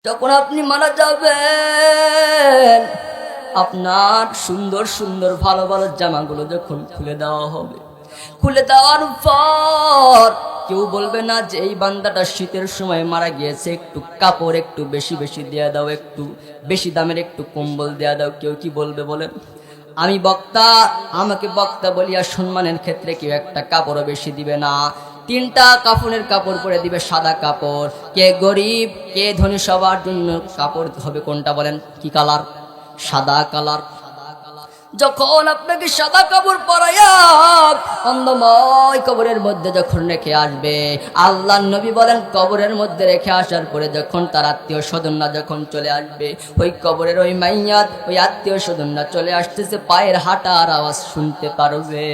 যখন আপনি মারা যাবেন, আপনার সুন্দর সুন্দর ভালো ভালো জামাগুলো যখন খুলে দেওয়া হবে, খুলে দেওয়ার পর কেউ বলবে না যে এই বান্দাটা শীতের সময় মারা গিয়েছে, একটু কাপড় একটু বেশি বেশি দেয়া দাও, একটু বেশি দামের একটু কম্বল দেয়া দাও। কেউ কি বলবে বলেন? আমি বক্তা, আমাকে বক্তা বলিয়া সম্মানের ক্ষেত্রে কেউ একটা কাপড়ও বেশি দিবে না। তিনটা কাফনের কাপড় পরে দিবে, সাদা কাপড়। কে গরিব কে ধনী সবার জন্য কাপড় হবে কোনটা বলেন? কি কালার? সাদা কালার। যখন আপনাকে সাদা কাপড় পরাইয়া অন্ধময় কবরের মধ্যে যখন রেখে আসবে, আল্লাহর নবী বলেন কবরের মধ্যে রেখে আসার পরে যখন তার আত্মীয় স্বজনরা যখন চলে আসবে, ওই কবরের ওই মাইয়াত, ওই আত্মীয় স্বজনরা চলে আসতেছে, পায়ের হাঁটার আওয়াজ শুনতে পারবে।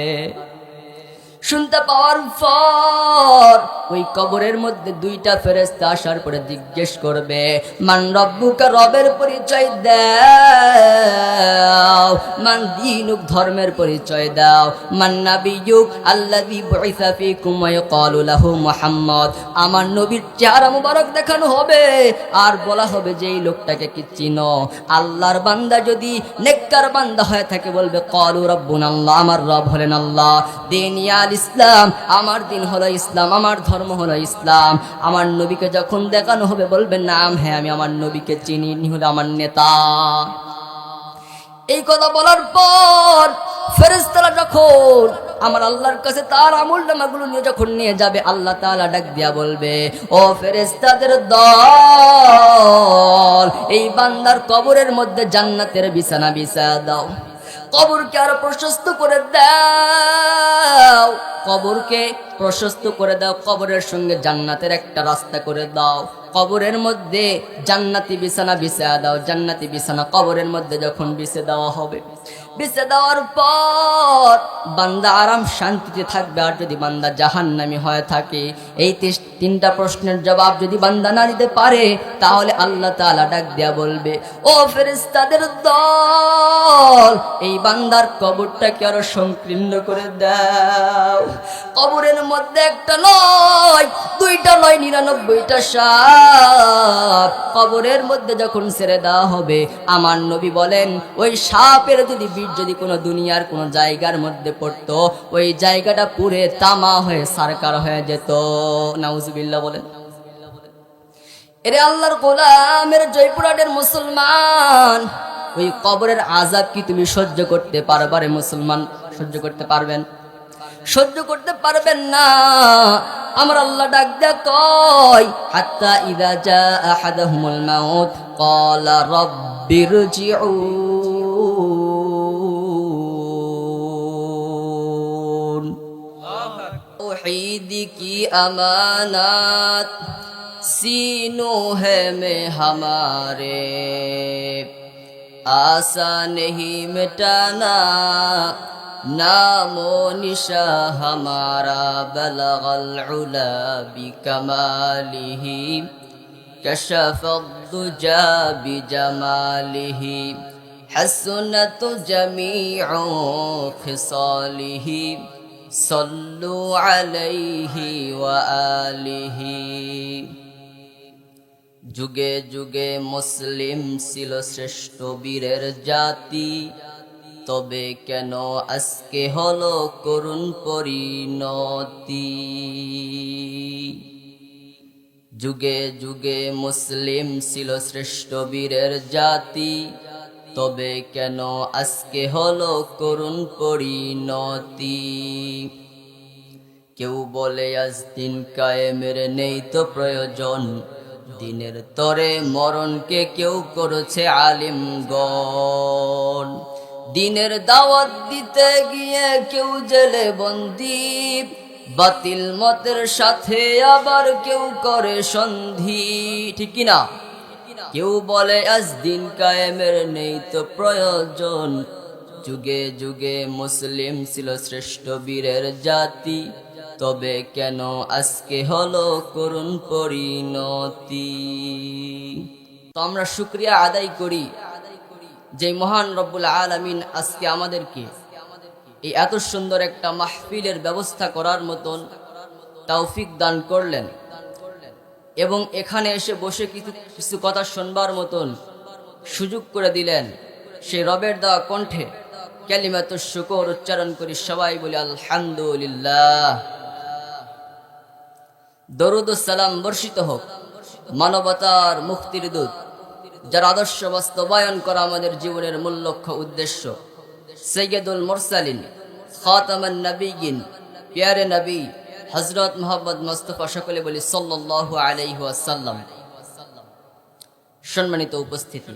শুনতে পাওয়ার পর ওই কবরের মধ্যে দুইটা ফেরেশতা আসার পরে জিজ্ঞেস করবে, মান রব্বুকা, রবের পরিচয় দাও। মান দীনুক, ধর্মের পরিচয় দাও। মান নাবিয়ুক আল্লাযী বুইসা ফীকুম ওয়া ইয়াকালু লাহু মুহাম্মদ, আমার নবীর চেহারা মুবারক দেখানো হবে আর বলা হবে যে এই লোকটাকে কি চিনো? আল্লাহর বান্দা যদি নেককার বান্দা হয়ে থাকে বলবে ক্বালু রাব্বুনাল্লাহ, আমার রব হলেন আল্লাহ। দিনিয়াল ইসলাম, আমার দিন হলো ইসলাম, আমার ধর্ম হলো ইসলাম। আমার নবীকে যখন দেখানো হবে বলবে নাম, হ্যাঁ আমি আমার নবীকে চিনি, ইনি হলো আমার নেতা। এই কথা বলার পর ফেরেশতারা যখন আমার আল্লাহর কাছে তার আমলনামাগুলো নিয়ে যখন নিয়ে যাবে, আল্লাহ তাআলা ডাক দিয়া বলবে, ও ফেরেশতাদের দল, এই বান্দার কবরের মধ্যে জান্নাতের বিছানা বিছায়া দাও। কবরকে আরো প্রশস্ত করে দাও, কবরকে প্রশস্ত করে দাও, কবরের সঙ্গে জান্নাতের একটা রাস্তা করে দাও। কবরের মধ্যে জান্নাতি বিছানা বিছায়া দাও। জান্নাতি বিছানা কবরের মধ্যে যখন বিছে দেওয়া হবে, বিছে দেওয়ার পর বান্দা আরাম শান্তিতে থাকবে। আর যদি বান্দা জাহান্নামী হয়ে থাকে, এই তিনটা প্রশ্নের জবাব যদি বান্দা না দিতে পারে, তাহলে আল্লাহ তাআলা ডাক দিয়া বলবে, ও ফেরেশতাদের দল, এই বান্দার কবরটাকে আরো সংকীর্ণ করে দাও। কবরের মধ্যে একটা নয়, দুইটা নয়, 99টা সাপ কবরের মধ্যে যখন ছেড়ে দেওয়া হবে, আমার নবী বলেন ওই সাপের যদি বিষ যদি কোনো দুনিয়ার কোনো জায়গার মধ্যে পড়তো, ওই জায়গাটা পুরে তামা হয়ে সারকার হয়ে যেত। নাউজুবিল্লাহ বলেন। এরে আল্লাহর গোলামের জয়পুরহাটের মুসলমান, ওই কবরের আযাব কি তুমি সহ্য করতে পারবা রে মুসলমান? সহ্য করতে পারবেন? সহ্য করতে পারবেন না। আমার আল্লাহ ডাক দেয়া কয়, হাত্তা ইযা জা আহাদাহুমুল মাউত ক্বালা রাব্বিরজিউন। तौहीद की अमानत सीनों है में हमारे, आशा नहीं मिटाना नामो निशा हमारा, बलगल उला बिकमालिही कशफद्दुजा बिजमालिही, हसनत जमीउ खिसालिही, सल्लु अलैहि व आलिहि। যুগে যুগে মুসলিম ছিল শ্রেষ্ঠ বীরের জাতি, তবে কেন আজকে হলো করুণ পরিণতি? যুগে যুগে মুসলিম ছিল শ্রেষ্ঠ বীরের জাতি, তবে কেন আজকে হলো করুণ পরিণতি? কেউ বলে আজ দিন কায়েমের নেই তো প্রয়োজন, দিনের তরে মরণকে কেউ করেছে আলিমগণ। দিনের দাওয়াত দিতে গিয়ে কেউ জেলে বন্দী, বাতিল মতের সাথে আবার কেউ করে সন্ধি, ঠিক কিনা? কেউ বলে আজ দিন কায়েমের নেই তো প্রয়োজন, যুগে যুগে মুসলিম ছিল শ্রেষ্ঠ বীরের জাতি, তবে কেন আজকে হলো করুণ পরিণতি? তো আমরা শুকরিয়া আদায় করি যে মহান রব্বুল আলামিন আজকে আমাদেরকে এই এত সুন্দর একটা মাহফিলের ব্যবস্থা করার মতন তৌফিক দান করলেন। এবং এখানে এসে বসে কিছু কিছু কথা শুনবার মতন সুযোগ করে দিলেন। সেই রবের দেওয়া কণ্ঠে কালিমাতুশ শুকর উচ্চারণ করি, সবাই বলি আলহামদুলিল্লাহ। দরুদ ও সালাম বর্ষিত হোক মানবতার মুক্তির দূত, যার আদর্শ বাস্তবায়ন করা আমাদের জীবনের মূল লক্ষ্য উদ্দেশ্য, সৈয়দুল মুরসালিন খাতামান নবীন প্যারে নবী হযরত মুহাম্মদ মুস্তাফা, সকলে বলি সাল্লাল্লাহু আলাইহি ওয়াসাল্লাম। সম্মানিত উপস্থিতি,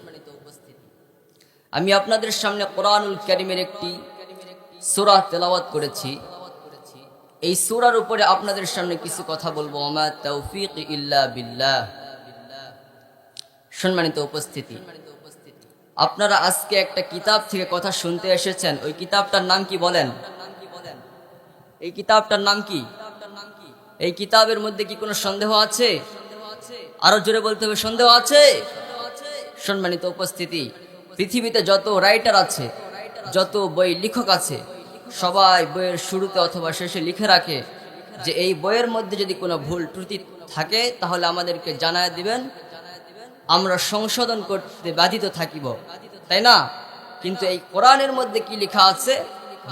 আমি আপনাদের সামনে কোরআনুল কারীমের একটি সূরা তেলাওয়াত করেছি। এই সূরার উপরে আপনাদের সামনে কিছু কথা বলবো। ওমা তাওফীক ইল্লা বিল্লাহ। সম্মানিত উপস্থিতি, আপনারা আজকে একটা কিতাব থেকে কথা শুনতে এসেছেন। ওই কিতাবটার নাম কি বলেন? এই কিতাবটার নাম কি? এই কিতাবের মধ্যে কি কোনো সন্দেহ আছে? আরো জোরে বলতে হবে, সন্দেহ আছে? সম্মানিত উপস্থিতি, পৃথিবীতে যত রাইটার আছে, যত বই লেখক আছে, সবাই বইয়ের শুরুতে অথবা শেষে লিখে রাখে যে এই বইয়ের মধ্যে যদি কোনো ভুল ত্রুটি থাকে তাহলে আমাদেরকে জানায় দিবেন, আমরা সংশোধন করতে বাধিত থাকিব, তাই না? কিন্তু এই কোরআনের মধ্যে কি লেখা আছে?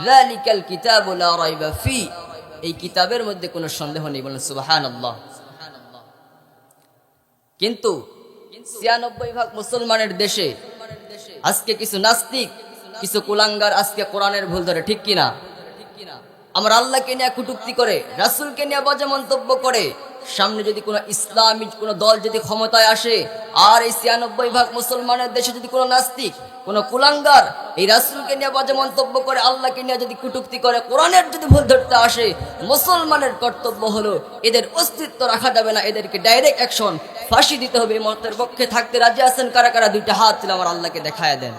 যালিকাল কিতাবু লা রাইবা ফি। এই কিতাবের মধ্যে কোনো সন্দেহ নেই, বলেন সুবহানাল্লাহ। কিন্তু ৯৬% মুসলমানের দেশে আজকে কিছু নাস্তিক, কিছু কুলাঙ্গার আজকে কোরআনের ভুল ধরে, ঠিক কিনা? আমার আল্লাহকে নিয়ে কটূক্তি করে, রাসূলকে নিয়ে বাজে মন্তব্য করে। সামনে যদি কোনো ইসলামী কোনো দল যদি ক্ষমতায় আসে, আর এই ৯৬% মুসলমানের দেশে যদি কোনো নাস্তিক, কোনো কুলাঙ্গার এই রাসূলকে নিয়ে বাজে মন্তব্য করে, আল্লাহকে নিয়ে যদি কটূক্তি করে, কোরআনের যদি ভুল ধরতে আসে, মুসলমানের কর্তব্য হলো এদের অস্তিত্ব রাখা যাবে না, এদেরকে ডাইরেক্ট অ্যাকশন, ফাঁসি দিতে হবে। এই মতের পক্ষে থাকতে রাজি আছেন কারা কারা? দুইটা হাত তুলে আমার আল্লাহকে দেখায় দেন।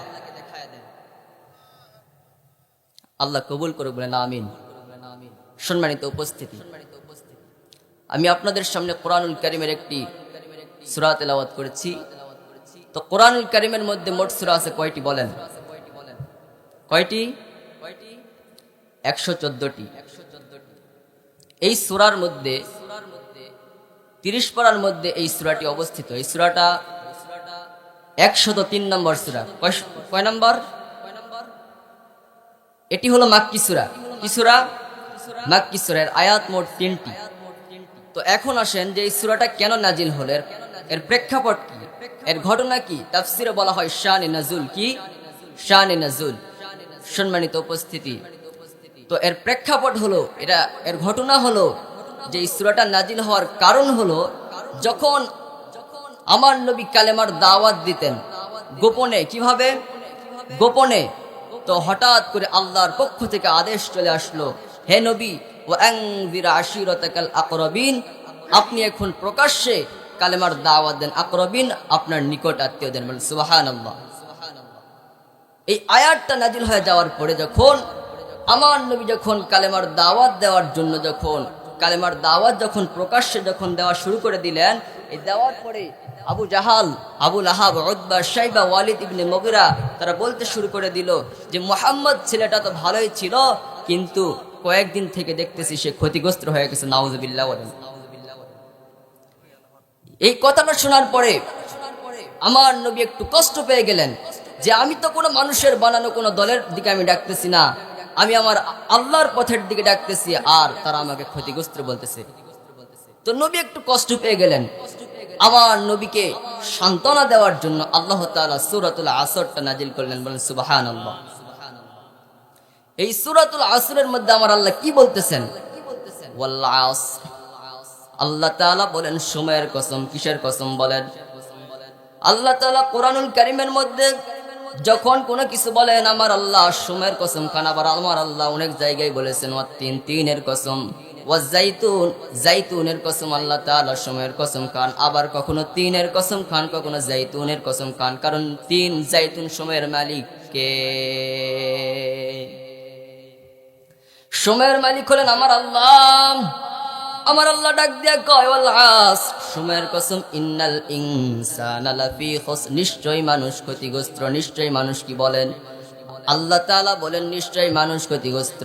আল্লাহ কবুল করে, বলেন আমিন। সম্মানিত উপস্থিতি, আমি আপনাদের সামনে কোরআনুল কারীমের একটি সূরা তেলাওয়াত করেছি। তো কোরআনুল কারীমের মধ্যে মোট সূরা আছে কয়টি বলেন? কয়টি? ১১৪টি। এই সূরার মধ্যে ৩০ পারার মধ্যে এই সূরাটি অবস্থিত। এই সূরাটা ১০৩ নম্বর সূরা। কয় নম্বর? এটি হলো মাক্কি সূরা। কি সূরা? মাক্কি সূরা। এর আয়াত মোট ৩টি। তো এখন আসেন যে এই সূরাটা কেন নাজিল হলো, এর প্রেক্ষাপট কি, এর ঘটনা কি? তাফসিরে বলা হয় শানে নাজুল। কি? শানে নাজুল। সম্মানিত উপস্থিতি, তো এর প্রেক্ষাপট হলো, এর ঘটনা হলো যে এই সূরাটা নাজিল হওয়ার কারণ হলো, যখন আমার নবী কালেমার দাওয়াত দিতেন গোপনে। কিভাবে? গোপনে। তো হঠাৎ করে আল্লাহর পক্ষ থেকে আদেশ চলে আসলো, হে নবী, ওয়ানজির আশিরাতাকাল আকরাবিন, আপনি এখন প্রকাশ্যে কালেমার দাওয়াত দেন। আকরাবিন, আপনার নিকট আত্মীয়দের। বলেন সুবহানাল্লাহ। এই আয়াতটা নাজিল হয়ে যাওয়ার পরে যখন আমার নবী যখন কালেমার দাওয়াত দেওয়ার জন্য কালেমার দাওয়াত যখন প্রকাশ্যে দেওয়া শুরু করে দিলেন, এই দেওয়ার পরে আবু জাহাল, আবু লাহাব, উতবা, শাইবা, ওয়ালিদ ইবনে মুগিরা তারা বলতে শুরু করে দিল যে মুহাম্মদ ছেলেটা তো ভালোই ছিল, কিন্তু কয়েকদিন থেকে দেখতেছি সে ক্ষতিগ্রস্ত হয়ে গেছে। নাউযুবিল্লাহ। এই কথাটা শোনার পরে আমার নবী একটু কষ্ট পেয়ে গেলেন যে আমি তো কোনো মানুষের বানানো কোনো দলের দিকে আমি ডাকতেছি না, আমি আমার আল্লাহর পথের দিকে ডাকতেছি, আর তারা আমাকে ক্ষতিগ্রস্ত বলতেছে। তো নবী একটু কষ্ট পেয়ে গেলেন। আমার নবীকে সান্ত্বনা দেওয়ার জন্য আল্লাহ তাআলা সূরাতুল আসরটা নাজিল করলেন। বলেন সুবহানাল্লাহ। এই সূরাতুল আসরের মধ্যে আমার আল্লাহ কি বলতেছেন? ওয়াল আসর। আল্লাহ তাআলা বলেন সময়ের কসম। কিসের কসম বলেন? আল্লাহ তাআলা কোরআনুল কারীমের মধ্যে যখন কোনো কিছু বলেন আমার আল্লাহ সময়ের কসম খান। আবার আমার আল্লাহ অনেক জায়গায় বলেছেন তিনের কসম, ওয়াজাইতুন, জাইতুনের কসম। আল্লাহ তাআলা সময়ের কসম খান, আবার কখনো তিনের কসম খান, কখনো জাইতুনের কসম খান। কারণ তিন, জাইতুন সময়ের মালিক কে? সময়ের মালিক হলেন আমার আল্লাহ। আমার আল্লাহ ডাক দিয়া কয় ওয়াল আসর, সময়ের কসম, ইন্নাল ইনসানা লাফি খুসর, নিশ্চয়ই মানুষ ক্ষতিগ্রস্ত। নিশ্চয়ই মানুষ কি বলেন? আল্লাহ তাআলা বলেন নিশ্চয়ই মানুষ ক্ষতিগ্রস্ত।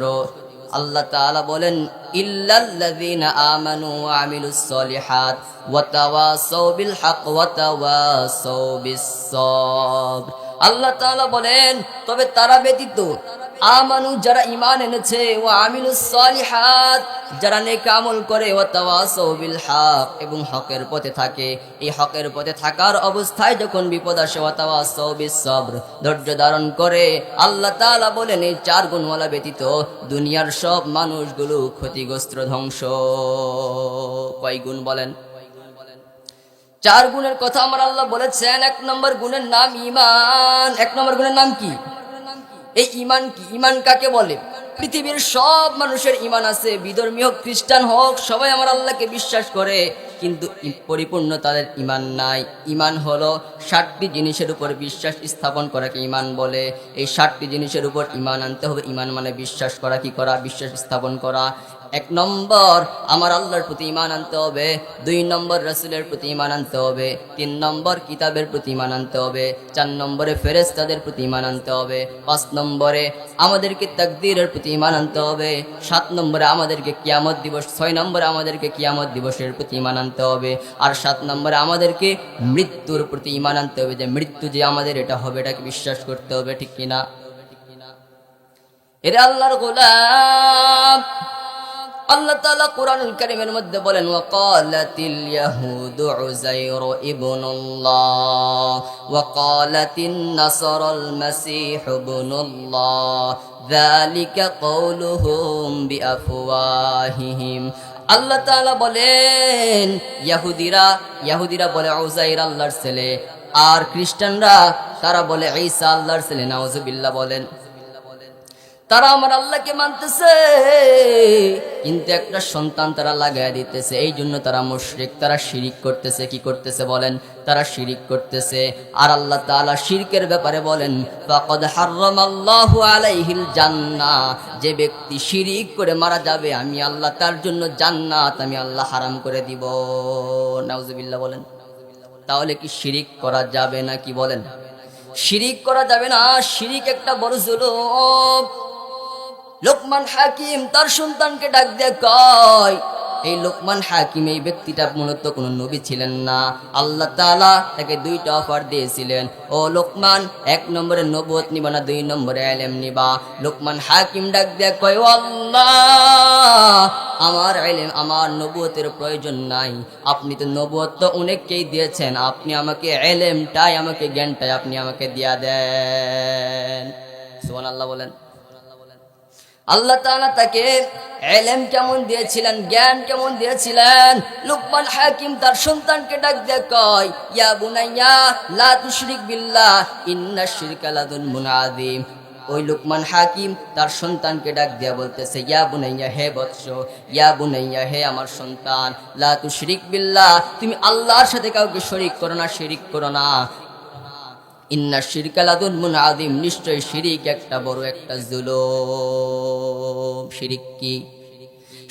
আল্লাহ তাআলা বলেন ইল্লাল্লাযীনা আমানু ওয়া আমিলুস সলিহাত ওয়া তাওয়াসাউ বিল হক ওয়া তাওয়াসাউ বিস সবর। আল্লাহ তাআলা বলেন তবে তারা ব্যতীত আমানু যারা ঈমান এনেছে, ওয়া আমিলুস সলিহাত যারা নেক আমল করে, ওয়া তাওয়াসাউ বিল হক এবং হকের পথে থাকে। এই হকের পথে থাকার অবস্থায় যখন বিপদ আসে, ওয়া তাওয়াসাউ বিস সবর ধৈর্য ধারণ করে। আল্লাহ তাআলা বলেন এই চার গুণওয়ালা ব্যতীত দুনিয়ার সব মানুষগুলো ক্ষতিগ্রস্ত, ধ্বংস। কয় গুণ বলেন? চার গুণের কথা আমার আল্লাহ বলেছেন। এক নম্বর গুণের নাম ঈমান। এক নম্বর গুণের নাম কি? এই ঈমান কি? ঈমান কাকে বলে? পৃথিবীর সব মানুষের ঈমান আছে, বিধর্মী হোক খ্রিস্টান হোক, সবাই আমার আল্লাহকে বিশ্বাস করে, কিন্তু পরিপূর্ণ তাদের ঈমান নাই। ঈমান হলো 7টি জিনিসের উপর বিশ্বাস স্থাপন করাকে ঈমান বলে। এই 7টি জিনিসের উপর ঈমান আনতে হবে। ঈমান মানে বিশ্বাস করা। কি করা? বিশ্বাস স্থাপন করা। 1 নম্বর আমার আল্লাহর প্রতি ঈমান আনতে হবে। 2 নম্বর রাসূলের প্রতি ঈমান আনতে হবে। 3 নম্বর কিতাবের প্রতি ঈমান আনতে হবে। 4 নম্বরে ফেরেশতাদের প্রতি ঈমান আনতে হবে। 5 নম্বরে আমাদেরকে তাকদীরের প্রতি ঈমান আনতে হবে। 7 নম্বরে আমাদেরকে কিয়ামত দিবস, 6 নম্বরে আমাদেরকে কিয়ামত দিবসের প্রতি ঈমান আনতে হবে। আর 7 নম্বরে আমাদেরকে মৃত্যুর প্রতি ঈমান আনতে হবে, যে মৃত্যু যে আমাদের এটা হবে, এটাকে বিশ্বাস করতে হবে। ঠিক কিনা? এরা আল্লাহর গোলাম। আল্লাহ তাআলা কুরআনুল কারীমের মধ্যে বলেন ওয়াকালাতিল ইয়াহুদু উযাইরু ইবনুল্লাহ ওয়াকালাতিন নাসারাল মাসীহু ইবনুল্লাহ যালিকা কাওলুহুম বিআফওয়াহিহিম। আল্লাহ তাআলা বলেন ইহুদিরা বলে উযাইর আল্লাহর ছেলে, আর খ্রিস্টানরা তারা বলে ঈসা আল্লাহর ছেলে। নাউযুবিল্লাহ বলেন। তারা আমার আল্লাহকে মানতেছে, কিন্তু একটা সন্তান তারা লাগায় দিতেছে। এই জন্য তারা মুশরিক, তারা শিরিক করতেছে। কি করতেছে বলেন? তারা শিরিক করতেছে। আর আল্লাহ তাআলা শিরকের ব্যাপারে বলেন ফাকাদ হারামাল্লাহু আলাইহিল জান্নাহ, যে ব্যক্তি শিরিক করে মারা যাবে আমি আল্লাহ তার জন্য জান্নাত আমি আল্লাহ হারাম করে দিব। নাউজুবিল্লাহ বলেন। তাহলে কি শিরিক করা যাবে না? কি বলেন? শিরিক করা যাবে না। শিরিক একটা বড় জুলুম। লোকমান হাকিম তার সন্তানকে ডাক দিয়ে কয়, এই লোকমান হাকিম এই ব্যক্তিটা মূলত কোনো নবী ছিলেন না। আল্লাহ তাআলা তাকে 2টা অফার দিয়েছিলেন। ও লোকমান, 1 নম্বরে নবুয়ত নিবা না 2 নম্বরে ইলম নিবা? লোকমান হাকিম ডাক দিয়ে কয়, ও আল্লাহ, আমার ইলম আমার নবুয়তের প্রয়োজন নাই। আপনি তো নবুয়ত তো অনেককেই দিয়েছেন, আপনি আমাকে ইলমটাই, আমাকে জ্ঞানটাই আপনি আমাকে দিয়া দেন। সুবহানাল্লাহ বলেন। আল্লাহ তাআলা তাকে ইলম কেমন দিয়েছিলেন, জ্ঞান কেমন দিয়েছিলেন? লোকমান হাকিম তার সন্তানকে ডাক দিয়ে কয়, ইয়া বুনাইয়া লা তুশরিক বিল্লাহ ইন্নাশ শিরকা লাযুলমুন আযীম। ওই লোকমান হাকিম তার সন্তানকে ডাক দিয়া বলতেছে, ইয়া বুনাইয়া, হে বৎস, ইয়া বুনাইয়া, হে আমার সন্তান, লা তুশরিক বিল্লাহ, তুমি আল্লাহর সাথে কাউকে শরীক করো না, শিরিক করো না। ইন্না শিরকা লাযুলমুন আযীম, নিশ্চয় শিরিক একটা বড় একটা জুলুম। শিরিক কি?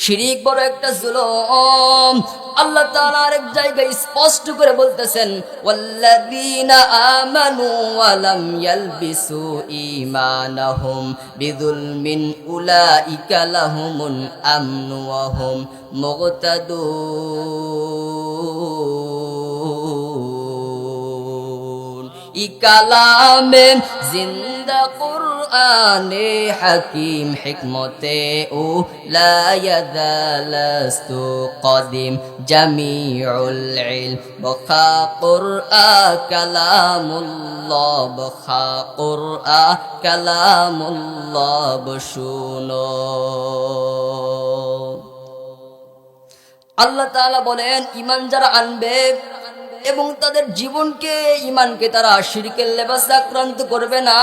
শিরিক বড় একটা জুলুম। আল্লাহ তাআলা আরেক জায়গায় স্পষ্ট করে বলতেছেন, ওয়াল্লাযীনা আমানু ওয়া লাম ইয়ালবিসু ঈমানাহুম বিযুলমিন উলাইকা লাহুমুল আমনু ওয়া হুম মুহতাদুন। কালামে জিন্দা কুরআনে হাকিম হিকমতে ও লা ইয়াদালাস্তু কদিম জামিউল ইলম বখা কুরআন কালামুল্লাহ, বখা কুরআন কালামুল্লাহ। বশুনো, আল্লাহ তাআলা বলেন ঈমান যারা আনবে এবং তাদের জীবনকে, ঈমানকে তারা শিরকের লেবাসে আক্রান্ত করবে না,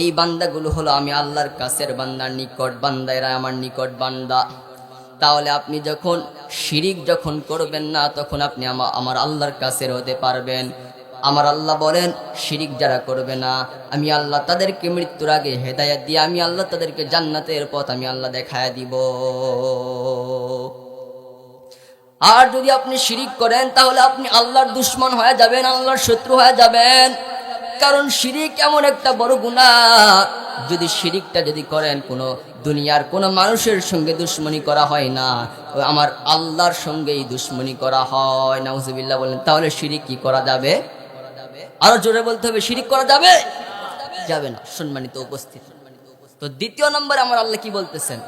এই বান্দাগুলো হলো আমি আল্লাহর কাছের বান্দার নিকট বান্দা, এরা আমার নিকট বান্দা। তাহলে আপনি যখন শিরিক যখন করবেন না, তখন আপনি আমার আল্লাহর কাছের হতে পারবেন। আমার আল্লাহ বলেন শিরিক যারা করবে না, আমি আল্লাহ তাদেরকে মৃত্যুর আগে হেদায়েত দিয়ে আমি আল্লাহ তাদেরকে জান্নাতের পথ আমি আল্লাহ দেখায় দিব। আর যদি আপনি শিরিক করেন, তাহলে আপনি আল্লাহর দুশমন হয়ে যাবেন, আল্লাহর শত্রু হয়ে যাবেন। কারণ শিরিক এমন একটা বড় গুনাহ, যদি শিরিকটা যদি করেন কোনো দুনিয়ার কোনো মানুষের সঙ্গে দুশ্মনী করা হয় না, আমার আল্লাহর সঙ্গেই দুশ্মনী করা হয়। নাউজুবিল্লাহ বলেন। তাহলে শিরিক কি করা যাবে? আরো জোরে বলতে হবে, শিরিক করা যাবে? যাবে না। সম্মানিত উপস্থিত, তো দ্বিতীয় নম্বরে আমার আল্লাহ কি বলতেছেন?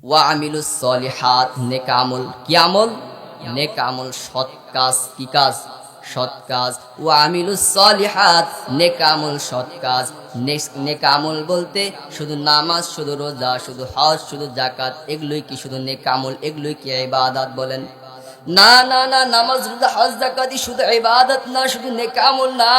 ওয়া আমিলুস সলিহাত, নেক আমল। কি আমল? নেক আমল, সৎ কাজ। কি কাজ? সৎ কাজ। ওয়া আমিলুস সলিহাত, নেক আমল, সৎ কাজ। নেক আমল বলতে শুধু নামাজ, শুধু রোজা, শুধু হজ, শুধু যাকাত, এগুলোই কি শুধু নেক আমল? এগুলোই কি ইবাদত? বলেন না না না, নামাজ রোজা হজ যাকাতই শুধু ইবাদত না, শুধু নেক আমল না।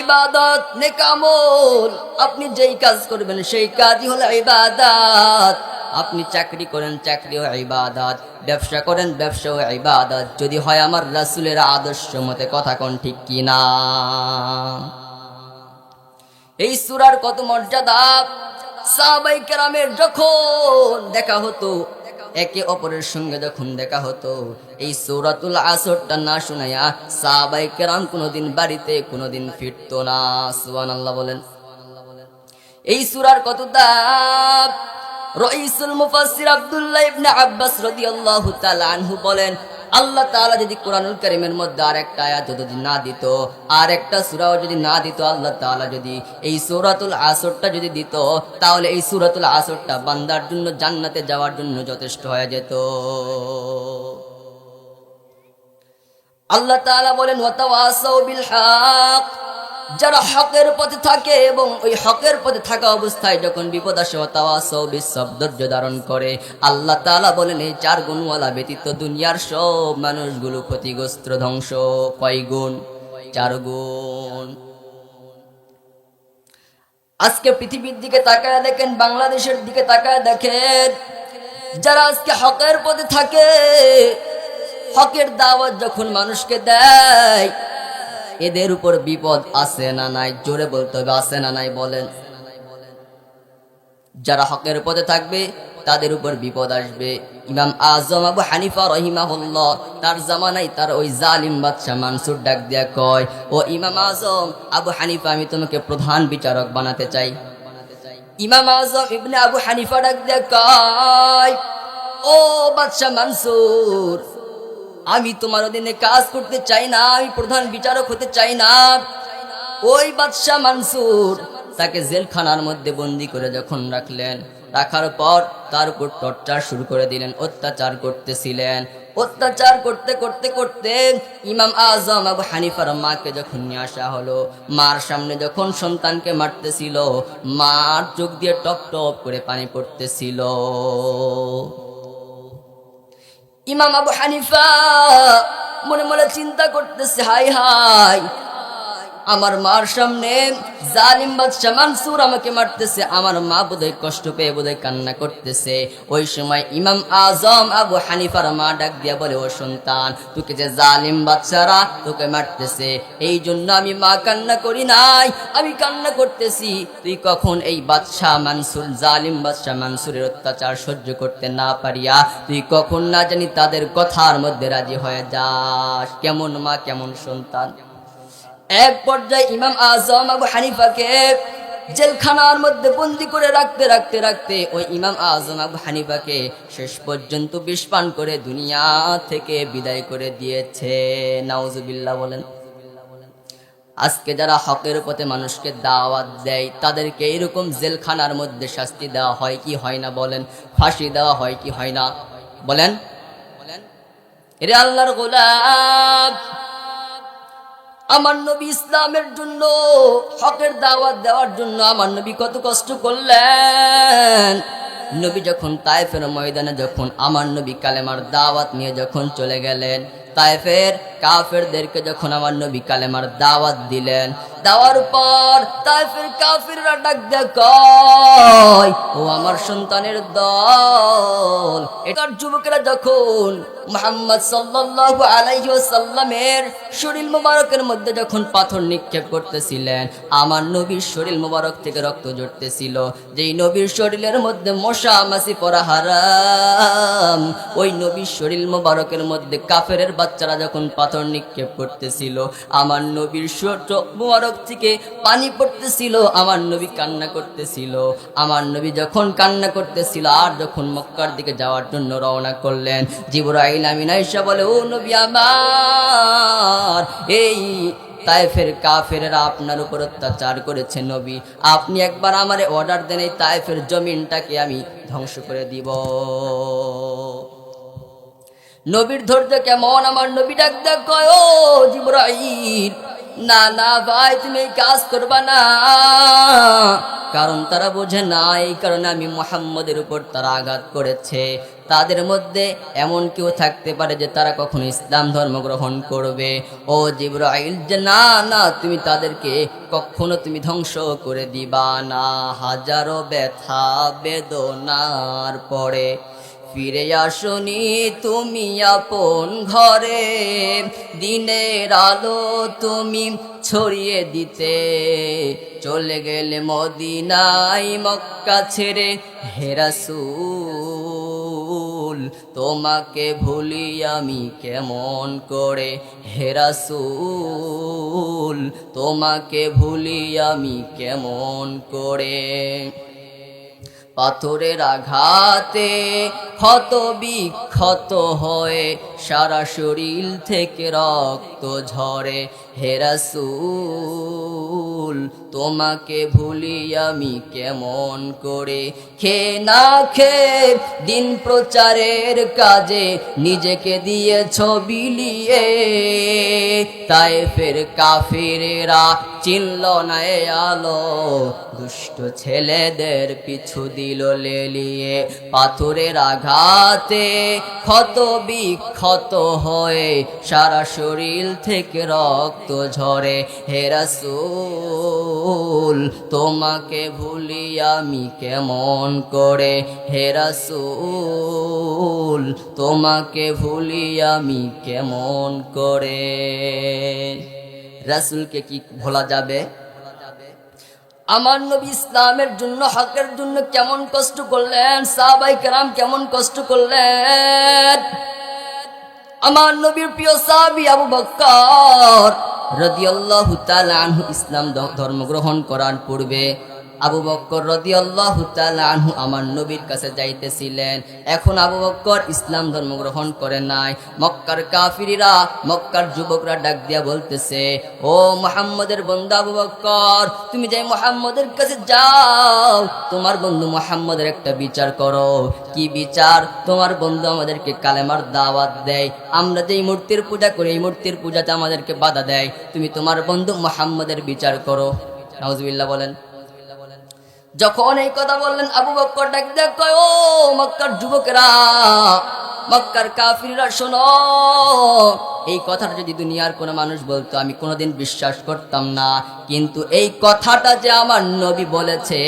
ইবাদত, নেক আমল, আপনি যেই কাজ করবেন সেই কাজই হলো ইবাদত। আপনি চাকরি করেন, চাকরিও ইবাদত। ব্যবসা করেন, ব্যবসাও ইবাদত, যদি হয় আমার রাসূলের আদর্শ মতে। কথা কোন ঠিক কি না? এই সূরার কত মর্যাদা! সাহাবায়ে কেরামের যখন দেখা হতো, একে অপরের সঙ্গে যখন দেখা হতো, এই সূরাতুল আসরটা না শুনাইয়া সাহাবায়ে কেরাম কোনোদিন বাড়িতে কোনোদিন ফিরতো না। সুবহানাল্লাহ বলেন। এই সূরার কত দাম! রাইসুল মুফাসসির আব্দুল্লাহ ইবনে আব্বাস রাদিয়াল্লাহু তাআলা আনহু বলেন, আল্লাহ তাআলা যদি কোরআনুল কারীমের মধ্যে আরেকটা আয়াত যদি না দিত, আর একটা সূরাও যদি না দিত, আল্লাহ তাআলা যদি এই সূরাতুল আসরটা যদি দিত, তাহলে এই সূরাতুল আসরটা বান্দার জন্য জান্নাতে যাওয়ার জন্য যথেষ্ট হয়ে যেত। আল্লাহ তাআলা বলেন, ওয়াতাওয়াসাউ বিল হক, যারা হকের পথে থাকে এবং ওই হকের পথে থাকা অবস্থায় যখন বিপদ আসে, ওয়াতাওয়াসাউ বিস সবর, ধৈর্য ধারণ করে। আল্লাহ তাআলা বলেন, এই 4 গুণওয়ালা ব্যতীত দুনিয়ার সব মানুষগুলো ক্ষতিগ্রস্ত, ধ্বংস। কয় গুণ? 4 গুণ। আজকে পৃথিবীর দিকে তাকায় দেখেন, বাংলাদেশের দিকে তাকায় দেখেন, যারা আজকে হকের পথে থাকে, হকের দাওয়াত যখন মানুষকে দেয়, এদের উপর বিপদ আছে না নাই? জোরে বলতে হবে, আছে না নাই? বলেন। যারা হকের পথে থাকবে তাদের উপর বিপদ আসবে। ইমাম আজম আবু হানিফা রহিমাহুল্লাহ, তার জামানায় তার ওই জালিম বাদশা মানসুর ডাক দিয়া কয়, ও ইমাম আজম আবু হানিফা, আমি তোমাকে প্রধান বিচারক বানাতে চাই। ইমাম আজম ইবনে আবু হানিফা ডাক দিয়া কয়, ও বাদশা মানসুর, আমি তোমার অধীনে কাজ করতে চাই না, আমি প্রধান বিচারক হতে চাই না। ওই বাদশা মানসুর তাকে জেলখানার মধ্যে বন্দি করে যখন রাখলেন, রাখার পর তার উপর টর্চার শুরু করে দিলেন, অত্যাচার করতেছিলেন। অত্যাচার করতে করতে করতে ইমাম আজম আবু হানিফার মাকে যখন নিয়ে আসা হলো, মার সামনে যখন সন্তানকে মারতেছিল, মার চোখ দিয়ে টপ টপ করে পানি পড়তেছিল। ইমাম আবু হানিফা মনে মনে চিন্তা করতেছে, হাই হাই, আমার মার সামনে জালিম বাদশা মানসুর আমাকে মারতেছে, আমার মা বোধহয় কষ্ট পেয়ে বোধহয় কান্না করতেছে। ওই সময় ইমাম আজম আবু হানিফার মা ডাক দিয়া বলে, ও সন্তান, তোকে যে জালিম বাদশারা তোকে মারতেছে, এই জন্য আমি মা কান্না করি নাই, আমি কান্না করতেছি তুই কখন এই বাদশা মানসুর, জালিম বাদশা মানসুরের অত্যাচার সহ্য করতে না পারিয়া তুই কখন না জানি তাদের কথার মধ্যে রাজি হয়ে যাস। কেমন মা, কেমন সন্তান! এক পর্যায়ে ইমাম আজম আবু হানিফাকে জেলখানার মধ্যে বন্দি করে রাখতে রাখতে রাখতে ওই ইমাম আজম আবু হানিফাকে শেষ পর্যন্ত বিষ পান করে দুনিয়া থেকে বিদায় করে দিয়েছে। নাউজুবিল্লাহ বলেন। আজকে যারা হকের পথে মানুষকে দাওয়াত দেয়, তাদেরকে এরকম জেলখানার মধ্যে শাস্তি দেওয়া হয় কি হয় না? বলেন। ফাঁসি দেওয়া হয় কি হয় না? বলেন। এরে আল্লাহর গোলাম, আমার নবী ইসলামের জন্য, হকের দাওয়াত দেওয়ার জন্য আমার নবী কত কষ্ট করলেন। নবী যখন তায়েফের ময়দানে যখন আমার নবী কালেমার দাওয়াত নিয়ে যখন চলে গেলেন, তায়েফের কাফেরদেরকে যখন আমার নবী কালেমার দাওয়াত দিলেন, দেওয়ার পর তায়েফের কাফিররা ডাক দেয়, কয় ও আমার সন্তানের দল। এটার যুবকেরা যখন মুহাম্মদ সাল্লাল্লাহু আলাইহি ওয়াসাল্লামের শরীর মোবারকের মধ্যে যখন পাথর নিক্ষেপ করতেছিলেন, আমার নবীর শরীর মোবারক থেকে রক্ত ঝরতেছিল। যেই নবীর শরীরের মধ্যে মশা মাছি পড়া হারাম, ওই নবীর শরীর মোবারকের মধ্যে কাফেরের বাচ্চারা যখন পাথর নিক্ষেপ করতেছিল, আমার নবীর শরীর মোবারক থেকে পানি পড়তেছিল, আমার নবী কান্না করতেছিল। আমার নবী যখন কান্না করতেছিল আর যখন মক্কার দিকে যাওয়ার জন্য রওনা করলেন, জিবরাইল আমিন আয়েশা বলে, ও নবী আমার, এই তায়েফের কাফেরেরা আপনার উপর অত্যাচার করেছে নবী, আপনি একবার আমারে অর্ডার দেন, এই তায়েফের জমিনটাকে আমি ধ্বংস করে দিব। নবীর ধৈর্য কেমন! আমার নবী ডাক দেখ, কয় ও জিবরাইল, না না ভাই, তুমি এই কাজ করবা না। কারণ তারা বোঝে না, এই কারণে আমি মুহাম্মদের উপর তারা আঘাত করেছে। তাদের মধ্যে এমন কেউ থাকতে পারে যে তারা কখনো ইসলাম ধর্ম গ্রহণ করবে। ও জিবরাইল, যে না না, তুমি তাদেরকে কখনো তুমি ধ্বংস করে দিবা না। হাজারো ব্যথা বেদনার পরে ফিরে আসনি তুমি আপন ঘরে, দিনের আলো তুমি ছড়িয়ে দিতে চলে গেলে মদিনায় মক্কা ছেড়ে। হে রাসূল, তোমাকে ভুলি আমি কেমন করে। হে রাসূল, তোমাকে ভুলি আমি কেমন করে। পাথরের আঘাতে ক্ষত বিক্ষত হয়ে সারা শরীর থেকে রক্ত ঝরে। হে রাসূল, তোমাকে ভুলি আমি কেমন করে। খেয়ে না খেয়ে দিন প্রচারের কাজে নিজেকে দিয়েছ বিলিয়ে। তায়েফের কাফিরেরা চিনল না এ আলো, দুষ্ট ছেলেদের পিছু দিল লেলিয়ে। পাথরের আঘাতে ক্ষত বিক্ষত হয়ে সারা শরীর থেকে রক্ত ঝরে। হে রাসূল, তোমাকে ভুলি আমি কেমন করে। হে রাসূল, তোমাকে ভুলি আমি কেমন করে। রাসূলকে কি ভোলা যাবে? আমার নবী ইসলামের জন্য, হকের জন্য কেমন কষ্ট করলেন, সাহাবায়ে কেরাম কেমন কষ্ট করলেন। আমার নবীর প্রিয় সাহাবী আবু বকর রাদিয়াল্লাহু তাআলা আনহু ইসলাম ধর্ম গ্রহণ করার পূর্বে আবু বকর রাদিয়াল্লাহু তাআলা আনহু আমার নবীর কাছে যাইতেছিলেন। এখন আবু বকর ইসলাম ধর্ম গ্রহণ করে নাই। মক্কার কাফিররা, মক্কার যুবকরা ডাক দিয়া বলতেছে, ও মুহাম্মদের বন্ধু আবু বকর, তুমি যাই মুহাম্মদের কাছে যাও, তোমার বন্ধু মুহাম্মদের একটা বিচার করো। কি বিচার? তোমার বন্ধু আমাদেরকে কালেমার দাওয়াত দেয়, আমরা যেই মূর্তির পূজা করি এই মূর্তির পূজাতে আমাদেরকে বাধা দেয়। তুমি তোমার বন্ধু মুহাম্মদের বিচার করো। নাউজুবিল্লাহ বলেন। যখন এই কথা বললেন, আবু বকর ডাক দেয়া কয়, ও মক্কার যুবকেরা, মক্কার কাফিররা, শোনো, এই কথাটা যদি দুনিয়ার কোনো মানুষ বলতো আমি কোনোদিন বিশ্বাস করতাম না, কিন্তু এই কথাটা যে আমার নবী বলেছে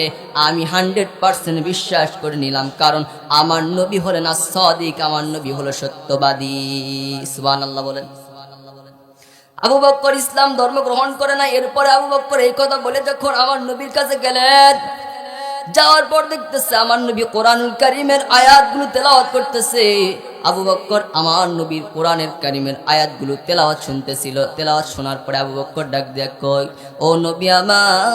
আমি 100% বিশ্বাস করে নিলাম। কারণ আমার নবী হলেন as-সাদিক, আমার নবী হলো সত্যবাদী। সুবহানাল্লাহ বলেন। আবু বকর ইসলাম ধর্ম গ্রহণ করে না। এরপরে আবু বকর এই কথা বলে যখন আমার নবীর কাছে গেলেন, যাওয়ার পর দেখতেছে আমার নবী কোরআনুল কারীমের আয়াতগুলো তেলাওয়াত করতেছে। আবু বকর আমার নবীর কোরআনের কারীমের আয়াতগুলো তেলাওয়াত শুনতেছিল। তেলাওয়াত শোনার পরে আবু বকর ডাক দিয়া কয়, ও নবী আমার,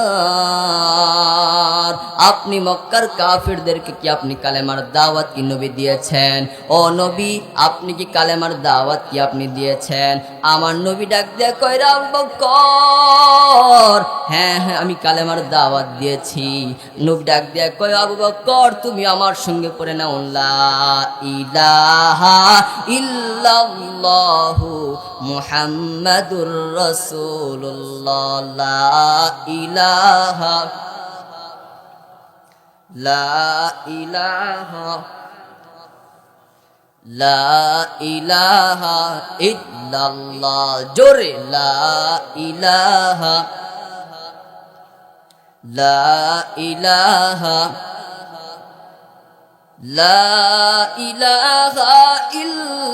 আপনি মক্কার কাফিরদেরকে কি আপনি কালেমার দাওয়াত কি নবী দিয়েছেন? ও নবী, আপনি কি কালেমার দাওয়াত কি আপনি দিয়েছেন? আমার নবী ডাক দিয়া কয়, রে আবু বকর, হ্যাঁ হ্যাঁ, আমি কালেমার দাওয়াত দিয়েছি। নবী ডাক দিয়া কয়, আবু বকর, তুমি আমার সঙ্গে পড়ে নাও, লা ইলাহা ইল্লাল্লাহু মুহাম্মাদুর রাসূলুল্লাহ। লা ইলাহা, লা ইলাহা, লা ইলাহা ইল্লাল্লাহ। জোরে, লা ইলাহা লা ইলাহা লা ইলাহা ইল্লাল্লাহু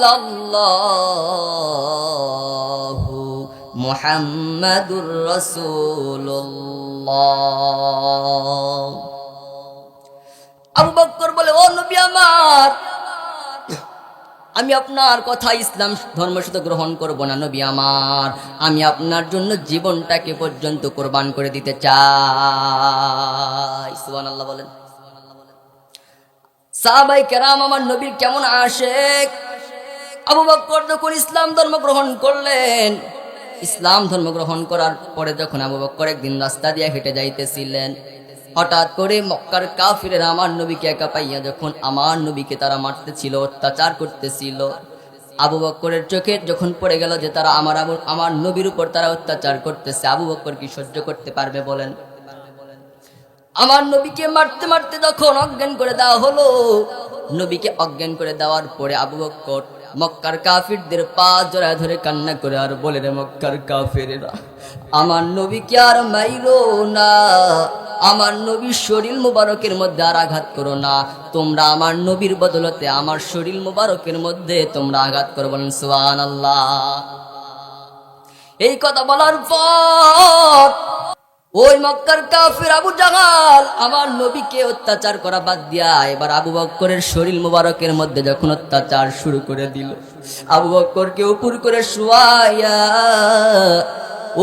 মুহাম্মাদুর রাসূলুল্লাহ। আবু বকর বলে, ও নবী আমার, আমি আপনার কথা ইসলাম ধর্ম শুধু গ্রহণ করব না নবী আমার, আমি আপনার জন্য জীবনটাকে পর্যন্ত কোরবান করে দিতে চাই। সুবহানাল্লাহ বলেন। সাহাবায়ে কেরাম আমার নবীর কেমন আশিক। আবু বকর যখন ইসলাম ধর্ম গ্রহণ করলেন, ইসলাম ধর্ম গ্রহণ করার পরে যখন আবু বকর একদিন রাস্তা দিয়ে হেঁটে যাইতেছিলেন, হঠাৎ করে মক্কার কাফিরেরা আমার নবীকে একা পাইয়া যখন আমার নবীকে তারা মারতেছিল, অত্যাচার করতেছিল, আবু বকরের চোখে যখন পড়ে গেল যে তারা আমার নবীর উপর তারা অত্যাচার করতেছে, আবু বকর কি সহ্য করতে পারবে বলেন? আমার নবীকে মারতে মারতে যখন অজ্ঞান করে দেওয়া হলো, নবীকে অজ্ঞান করে দেওয়ার পরে আবু বকর মক্কার কাফিরদের পা জড়ায় ধরে কান্না করে আর বলে, রে মক্কার কাফিরেরা, আমার নবীকে আর মাইরো না, আমার নবীর শরীর মুবারকের মধ্যে আর আঘাত করো না, তোমরা আমার নবীর বদলতে আমার শরীর মুবারকের মধ্যে তোমরা আঘাত করো। বলেন সুবহানাল্লাহ। এই কথা বলার পর ওই মক্কার কাফির আবু জাহাল আমার নবীকে অত্যাচার করা বাদ দিয়া এবার আবু বকরের শরীর মুবারকের মধ্যে যখন অত্যাচার শুরু করে দিল, আবু বকরকে উপর করে শুয়াইয়া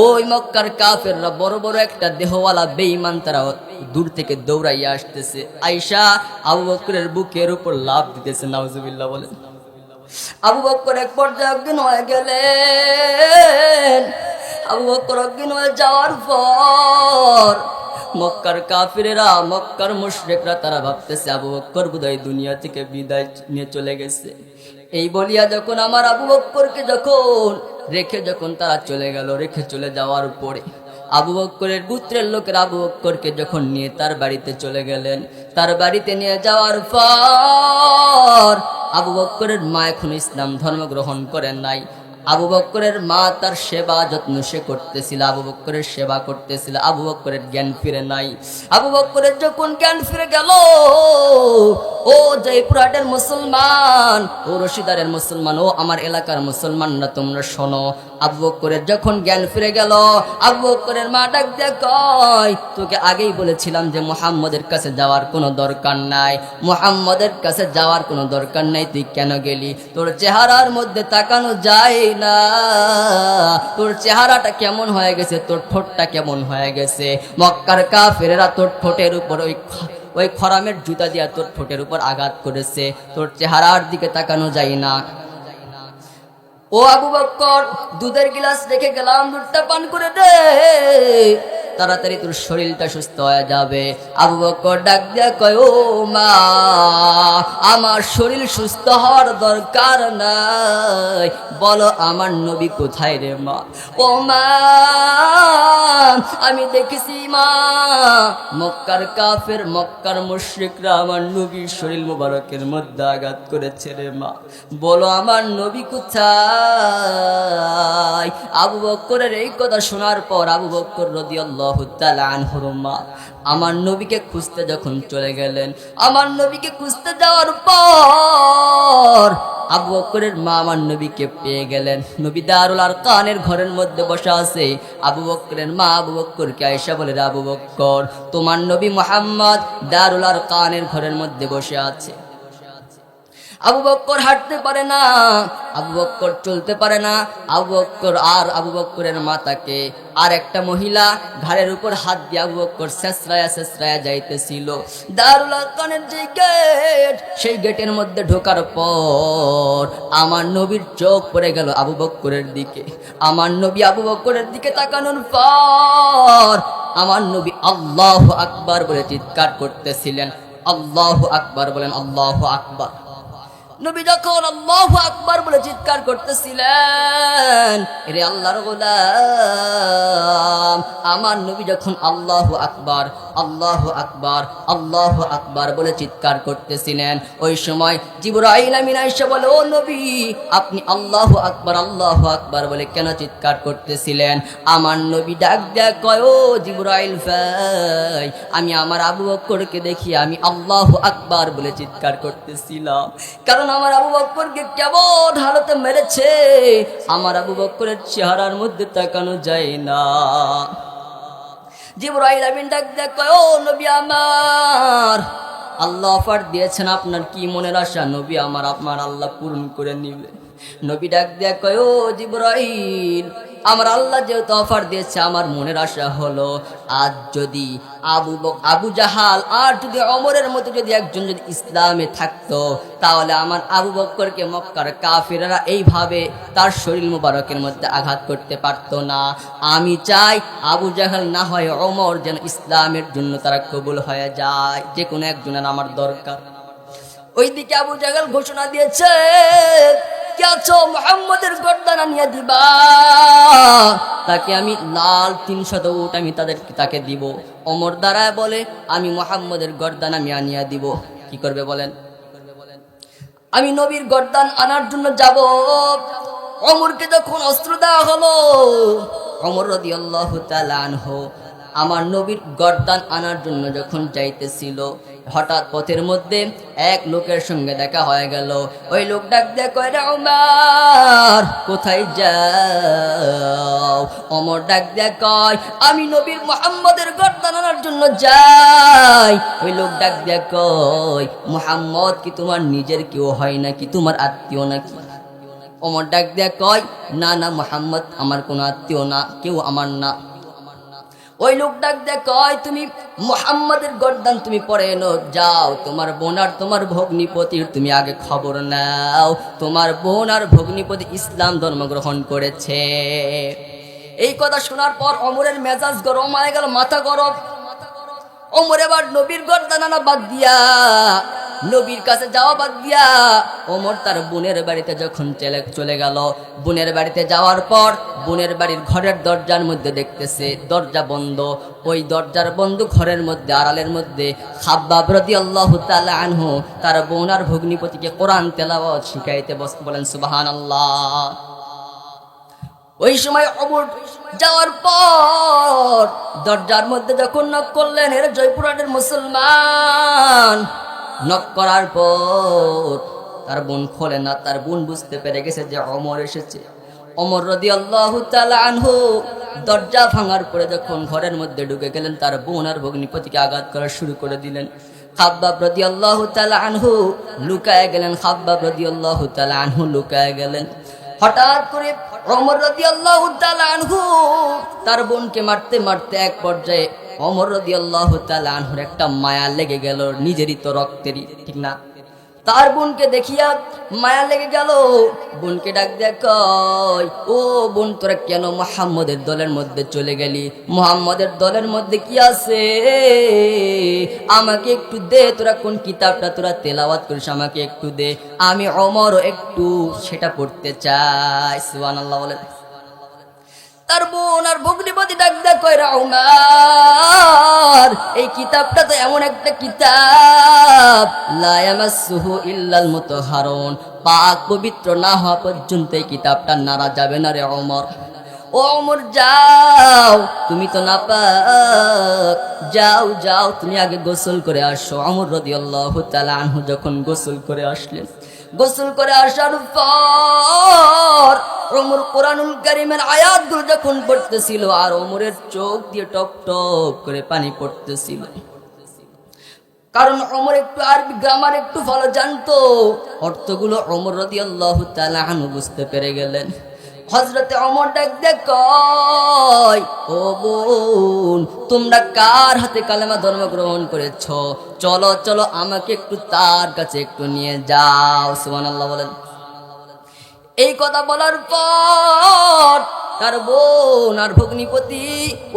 ওই মক্কার কাফেররা বড় বড় একটা দেহওয়ালা বেঈমান তারা দূর থেকে দৌড়াইয়া আসতেছে, আয়েশা আবু বকরের বুকের উপর লাফ দিতেছে। নাউজুবিল্লাহ বলেন। আবু বকর এক পর্যায়ে অজ্ঞান হয়ে গেলেন। আবু বকর অজ্ঞান হয়ে যাওয়ার পর মক্কার কাফিরেরা, মক্কার মুশরিকরা তারা ভাবতেছে আবু বকর বোধহয় দুনিয়া থেকে বিদায় নিয়ে চলে গেছে। এই বলিয়া যখন আমার আবু বকরকে যখন রেখে তারা চলে গেল, রেখে চলে যাওয়ার পরে আবু বকরের গোত্রের লোকের আবু বকরকে যখন নিয়ে তার বাড়িতে চলে গেলেন, তার বাড়িতে নিয়ে যাওয়ার পর আবু বকরের মা এখন ইসলাম ধর্ম গ্রহণ করেন নাই। আবু বকরের মা তার সেবা যত্ন সে করতেছিল, আবু বকরের সেবা করতেছিল, আবু বকরের জ্ঞান ফিরে নাই। আবু বকরের যখন জ্ঞান ফিরে গেল, ও জয়পুরহাটের মুসলমান, ও রশিদারের মুসলমান, ও আমার এলাকার মুসলমানরা তোমরা শোনো, আবু বকরের যখন জ্ঞান ফিরে গেল, আবু বকরের মা ডাক দিয়ে কয়, তোকে আগেই বলেছিলাম যে মুহাম্মদের কাছে যাওয়ার কোনো দরকার নাই, মুহাম্মদের কাছে যাওয়ার কোনো দরকার নাই, তুই কেন গেলি? তোর চেহারার মধ্যে তাকানো যায় না, তোর চেহারাটা কেমন হয়ে গেছে, তোর ঠোঁটটা কেমন হয়ে গেছে। মক্কার কাফেরেরা তোর ঠোঁটের উপর ওই খরামের জুতা দিয়া তোর ঠোঁটের উপর আঘাত করেছে, তোর চেহারার দিকে তাকানো যায় না। ও আবু বকর, দুধের গিলাস রেখে গেলাম, দুধটা পান করে দে, তাড়াতাড়ি তোর শরীরটা সুস্থ হয়ে যাবে। আবু বকর ডাক দিয়া কয়, ও মা, আমার শরীর সুস্থ হওয়ার দরকার নাই, বলো আমার নবী কোথায় রে মা? ও মা, আমি দেখেছি মা, মক্কার কাফের, মক্কার মুশরিকরা আমার নবীর শরীর মুবারকের মধ্যে আঘাত করেছে রে মা, বলো আমার নবী কোথায়? আবু বকরের এই কথা শোনার পর আবু বকর রাদিয়াল্লাহু তাআলা আনহুর মা আমার নবীকে খুঁজতে যখন চলে গেলেন, আমার নবীকে খুঁজতে যাওয়ার পর আবু বকরের মা আমার নবীকে পেয়ে গেলেন। নবী দারুল আরকানের ঘরের মধ্যে বসা আছে। আবু বকরের মা আবু বকরকে আয়েশা বলে, আবু বকর, তোমার নবী মুহাম্মদ দারুল আরকানের ঘরের মধ্যে বসে আছে। আবু বকর হাঁটতে পারে না, আবু বকর চলতে পারে না। আবু বকর আর আবু বকরের মাতাকে আর একটা মহিলা ঘাড়ের উপর হাত দিয়ে আবু বকর শেষরায়া যাইতেছিল। দারুল আরকানের যে গেট, সেই গেটের মধ্যে ঢোকার পর আমার নবীর চোখ পড়ে গেল আবু বকরের দিকে। আমার নবী আবু বকরের দিকে তাকানোর পর আমার নবী আল্লাহু আকবার বলে চিৎকার করতেছিলেন। আল্লাহু আকবার বলেন, আল্লাহু আকবার। নবী যখন আল্লাহু আকবার বলে চিৎকার করতেছিলেন, রে আল্লাহর গোলাম, আমার নবী যখন আল্লাহু আকবার আল্লাহু আকবার আল্লাহু আকবার বলে চিৎকার করতেছিলেন, ওই সময় জিবরাইল আমিন আয়েশা বলে, ও নবী, আপনি আল্লাহু আকবার বলে কেন চিৎকার করতেছিলেন? আমার নবী ডাক দেয়া কয়, ও জিবরাইল ভাই, আমি আমার আবু বকরকে দেখি আমি আল্লাহু আকবার বলে চিৎকার করতেছিলাম, কারণ আমার আবু বকরকে কেমন হালতে মেরেছে, আমার আবু বকরের চেহারার মধ্যে তাকানো যায় না। জিবরাইল আমিন ডাক দেয়া কয়, ও নবী আমার, আল্লাহ অফার দিয়েছেন, আপনার কি মনের আশা নবী আমার আল্লাহ পূরণ করে নিবে। নবী ডাক দেয়া কয়, ও জিবরাইল, আমার আল্লাহ যেহেতু অফার দিয়েছে, আমার মনের আশা হলো আজ যদি আবু জাহাল আর যদি ওমরের মতো যদি একজন যদি ইসলামে থাকতো, তাহলে আমার আবু বকরকে মক্কার কাফিররা এইভাবে তার শরীর মুবারকের মধ্যে আঘাত করতে পারতো না। আমি চাই আবু জাহাল না হয় ওমর যেন ইসলামের জন্য তারা কবুল হয়ে যায়, যে কোনো একজনের আমার দরকার। ওইদিকে আবু জাহাল ঘোষণা দিয়েছে, কে আছো মুহাম্মদের গর্দান আনিয়া দিবা, তাকে আমি লাল 300 উট আমি তাকে দিব। ওমর দাঁড়ায় বলে, আমি মুহাম্মদের গর্দান আমি আনিয়া দিব। কি করবে বলেন? আমি নবীর গর্দান আনার জন্য যাব। ওমরকে যখন অস্ত্র দেওয়া হলো, ওমর রাদিয়াল্লাহু তাআলা আনহু আমার নবীর গর্দান আনার জন্য যখন যাইতেছিল, হঠাৎ পথের মধ্যে এক লোকের সঙ্গে দেখা হয়ে গেল। ওই লোক ডাক দিয়ে কয়, রে ওমর, কোথায় যাও? ওমর ডাক দিয়ে কয়, আমি নবীর মুহাম্মদের গর্দান আনার জন্য যাই। ওই লোক ডাক দিয়ে কয়, মুহাম্মদ কি তোমার নিজের কেউ হয় নাকি, তোমার আত্মীয় নাকি? ওমর ডাক দিয়ে কয়, না না, মুহাম্মদ আমার কোনো আত্মীয় না, কেউ আমার না। ওই লোক ডাক দেয় কয়, তুমি মুহাম্মাদের গর্দান তুমি পরে এনো, যাও তোমার বোন আর তোমার ভগ্নিপতির তুমি আগে খবর নাও, তোমার বোন আর ভগ্নিপতি ইসলাম ধর্ম গ্রহণ করেছে। এই কথা শোনার পর ওমরের মেজাজ গরম হয়ে গেল, মাথা গরম। ওমর এবার নবীর গর্দান আনা বাদ দিয়া, নবীর কাছে যাওয়া বাদ দিয়া, ওমর তার বোনের বাড়িতে যখন চলে গেল, বোনের বাড়িতে যাওয়ার পর বোনের বাড়ির ঘরের দরজার মধ্যে দেখতেছে দরজা বন্ধ। ওই দরজার বন্ধ ঘরের মধ্যে আড়ালের মধ্যে খাব্বাব রাদিয়াল্লাহু তাআলা আনহু তার বোন আর ভগ্নিপতিকে কোরআন তেলাওয়াত শিখাইতে বলেন সুবহানাল্লাহ। ওই সময় ওমর যাওয়ার পর দরজার মধ্যে যখন নক করলেন, এর জয়পুরহাটের মুসলমান। নক করার পর তার বোন খোলে না, তার বোন বুঝতে পেরে গেছে যে ওমর এসেছে। ওমর রাদিয়াল্লাহু তাআলা আনহু দরজা ভাঙার পরে যখন ঘরের মধ্যে ঢুকে গেলেন, তার বোন আর ভগ্নিপতিকে আঘাত করা শুরু করে দিলেন। খাব্বাব রাদিয়াল্লাহু তাআলা আনহু লুকায় গেলেন, খাব্বাব রাদিয়াল্লাহু তাআলা আনহু লুকায় গেলেন। হঠাৎ করে ওমর রাদিয়াল্লাহু তাআলা আনহু তার বোনকে মারতে মারতে এক পর্যায়ে ওমর রাদিয়াল্লাহু তাআলা আনহুর একটা মায়া লেগে গেল, নিজেরই তো রক্তেরই, ঠিক না? তার বোনকে দেখিয়া মায়া লেগে গেল। বোনকে ডাক দিয়ে কয়, ও বোন, তোরা কেন মুহাম্মদের দলের মধ্যে চলে গেলি? মুহাম্মদের দলের মধ্যে কি আছে আমাকে একটু দে, তোরা কোন কিতাবটা তোরা তেলাওয়াত করিস আমাকে একটু দে, আমি ওমরও একটু সেটা পড়তে চাই। সুবহানাল্লাহ বলেন। তার বোন আর ভগ্নিপতি ডাক দেয়া কয়, ওমর, এই কিতাবটা তো এমন একটা কিতাব, লা ইয়ামাসসুহু ইল্লাল মুতাহহারুন, পাক পবিত্র না হওয়া পর্যন্ত এই কিতাবটা নাড়া যাবে না রে ওমর। ও ওমর, যাও, তুমি তো না পাক, যাও যাও, তুমি আগে গোসল করে আসো। ওমর রাদিয়াল্লাহু তাআলা আনহু যখন গোসল করে আসলেন, গোসল করে আসার পর ওমর কোরআনুল কারীমের আয়াতগুলো যখন পড়তেছিল, আর ওমরের চোখ দিয়ে টপ টপ করে পানি পড়তেছিল, কারণ ওমর একটু আরবি গ্রামার একটু ভালো জানতো। অর্থগুলো ওমর রাদিয়াল্লাহু তাআলা আনহু বুঝতে পেরে গেলেন। হযরতে ওমর ডাক দিয়ে কয়, ও বোন, তোমরা কার হাতে কালেমা ধর্ম গ্রহণ করেছ? চলো চলো, আমাকে একটু তার কাছে একটু নিয়ে যাও। সুবহানাল্লাহ বলেন। এই কথা বলার পর তার বোন আর ভগ্নিপতি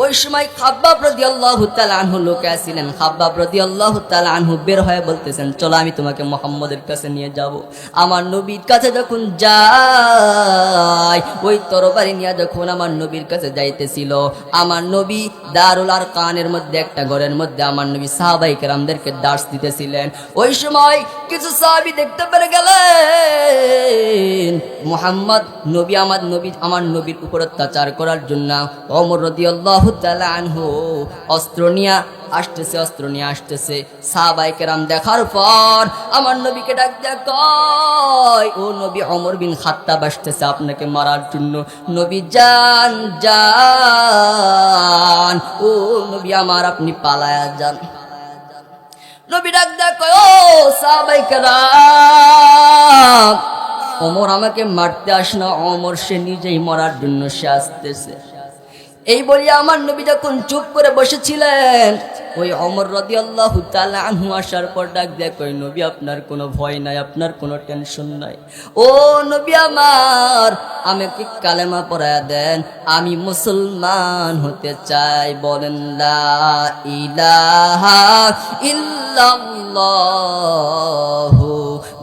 ওই সময় খাব্বাব রাদিয়াল্লাহু তাআলা আনহু লোকে আসছিলেন। খাব্বাব রাদিয়াল্লাহু তাআলা আনহু বের হয়ে বলতেছেন, চলো আমি তোমাকে মুহাম্মদের কাছে নিয়ে যাব। আমার নবীর কাছে যখন যাই, ওই তরবারি নিয়ে যখন আমার নবীর কাছে যাইতেছিল, আমার নবী দারুল আরকানের মধ্যে একটা ঘরের মধ্যে আমার নবী সাহাবায়ে কেরামদেরকে দার্স দিতেছিলেন। ওই সময় কিছু সাহাবী দেখতে পেরে গেলেন মুহাম্মদ নবী আমার নবীর উপর অত্যাচার করার জন্য ওমর রাদিয়াল্লাহু তাআলা আনহু অস্ত্র নিয়ে আসতেছে। সাহাবায়ে কেরাম দেখার পর আমার নবীকে ডাক দিয়ে কয়, ও নবী, ওমর বিন খাত্তাব আসতেছে আপনাকে মারার জন্য। নবী যান, ও নবী আমার, আপনি পালায়া যান। নবী ডাক দিয়ে কয়, ও সাহাবায়ে কেরাম, ওমর আমাকে মারতে আস না, ওমর সে নিজেই মরার জন্য সে আসতেছে। এই বলিয়া আমার নবী যখন চুপ করে বসেছিলেন, ওই ওমর রাদিয়াল্লাহু তাআলা আনহু আসার পর ডাক দেয়, কই নবী আপনার কোনো ভয় নাই, আপনার কোনো টেনশন নাই। ও নবী আমার, আমাকে কালেমা পড়ায়া দেন, আমি মুসলমান হতে চাই। বলেন লা ইলাহা ইল্লাল্লাহু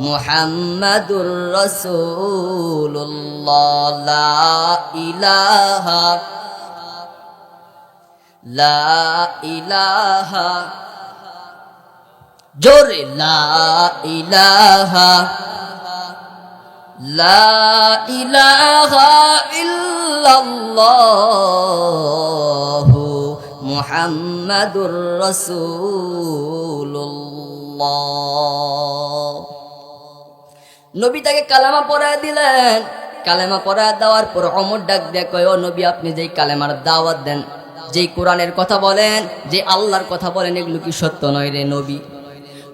মুহাম্মাদুর রাসূলুল্লাহ, লা ইলাহা জোরে লা ইলাহা ইল্লাল্লাহু মুহাম্মাদুর রাসূলুল্লাহ। নবী তাকে কালেমা পড়ায় দিলেন। কালেমা পড়ায় দেওয়ার পর ওমর ডাক দিয়ে কয়, ও নবী, আপনি যেই কালেমার দাওয়াত দেন, যেই কোরআনের কথা বলেন, যে আল্লাহর কথা বলেন, এগুলো কি সত্য নয় রে নবী?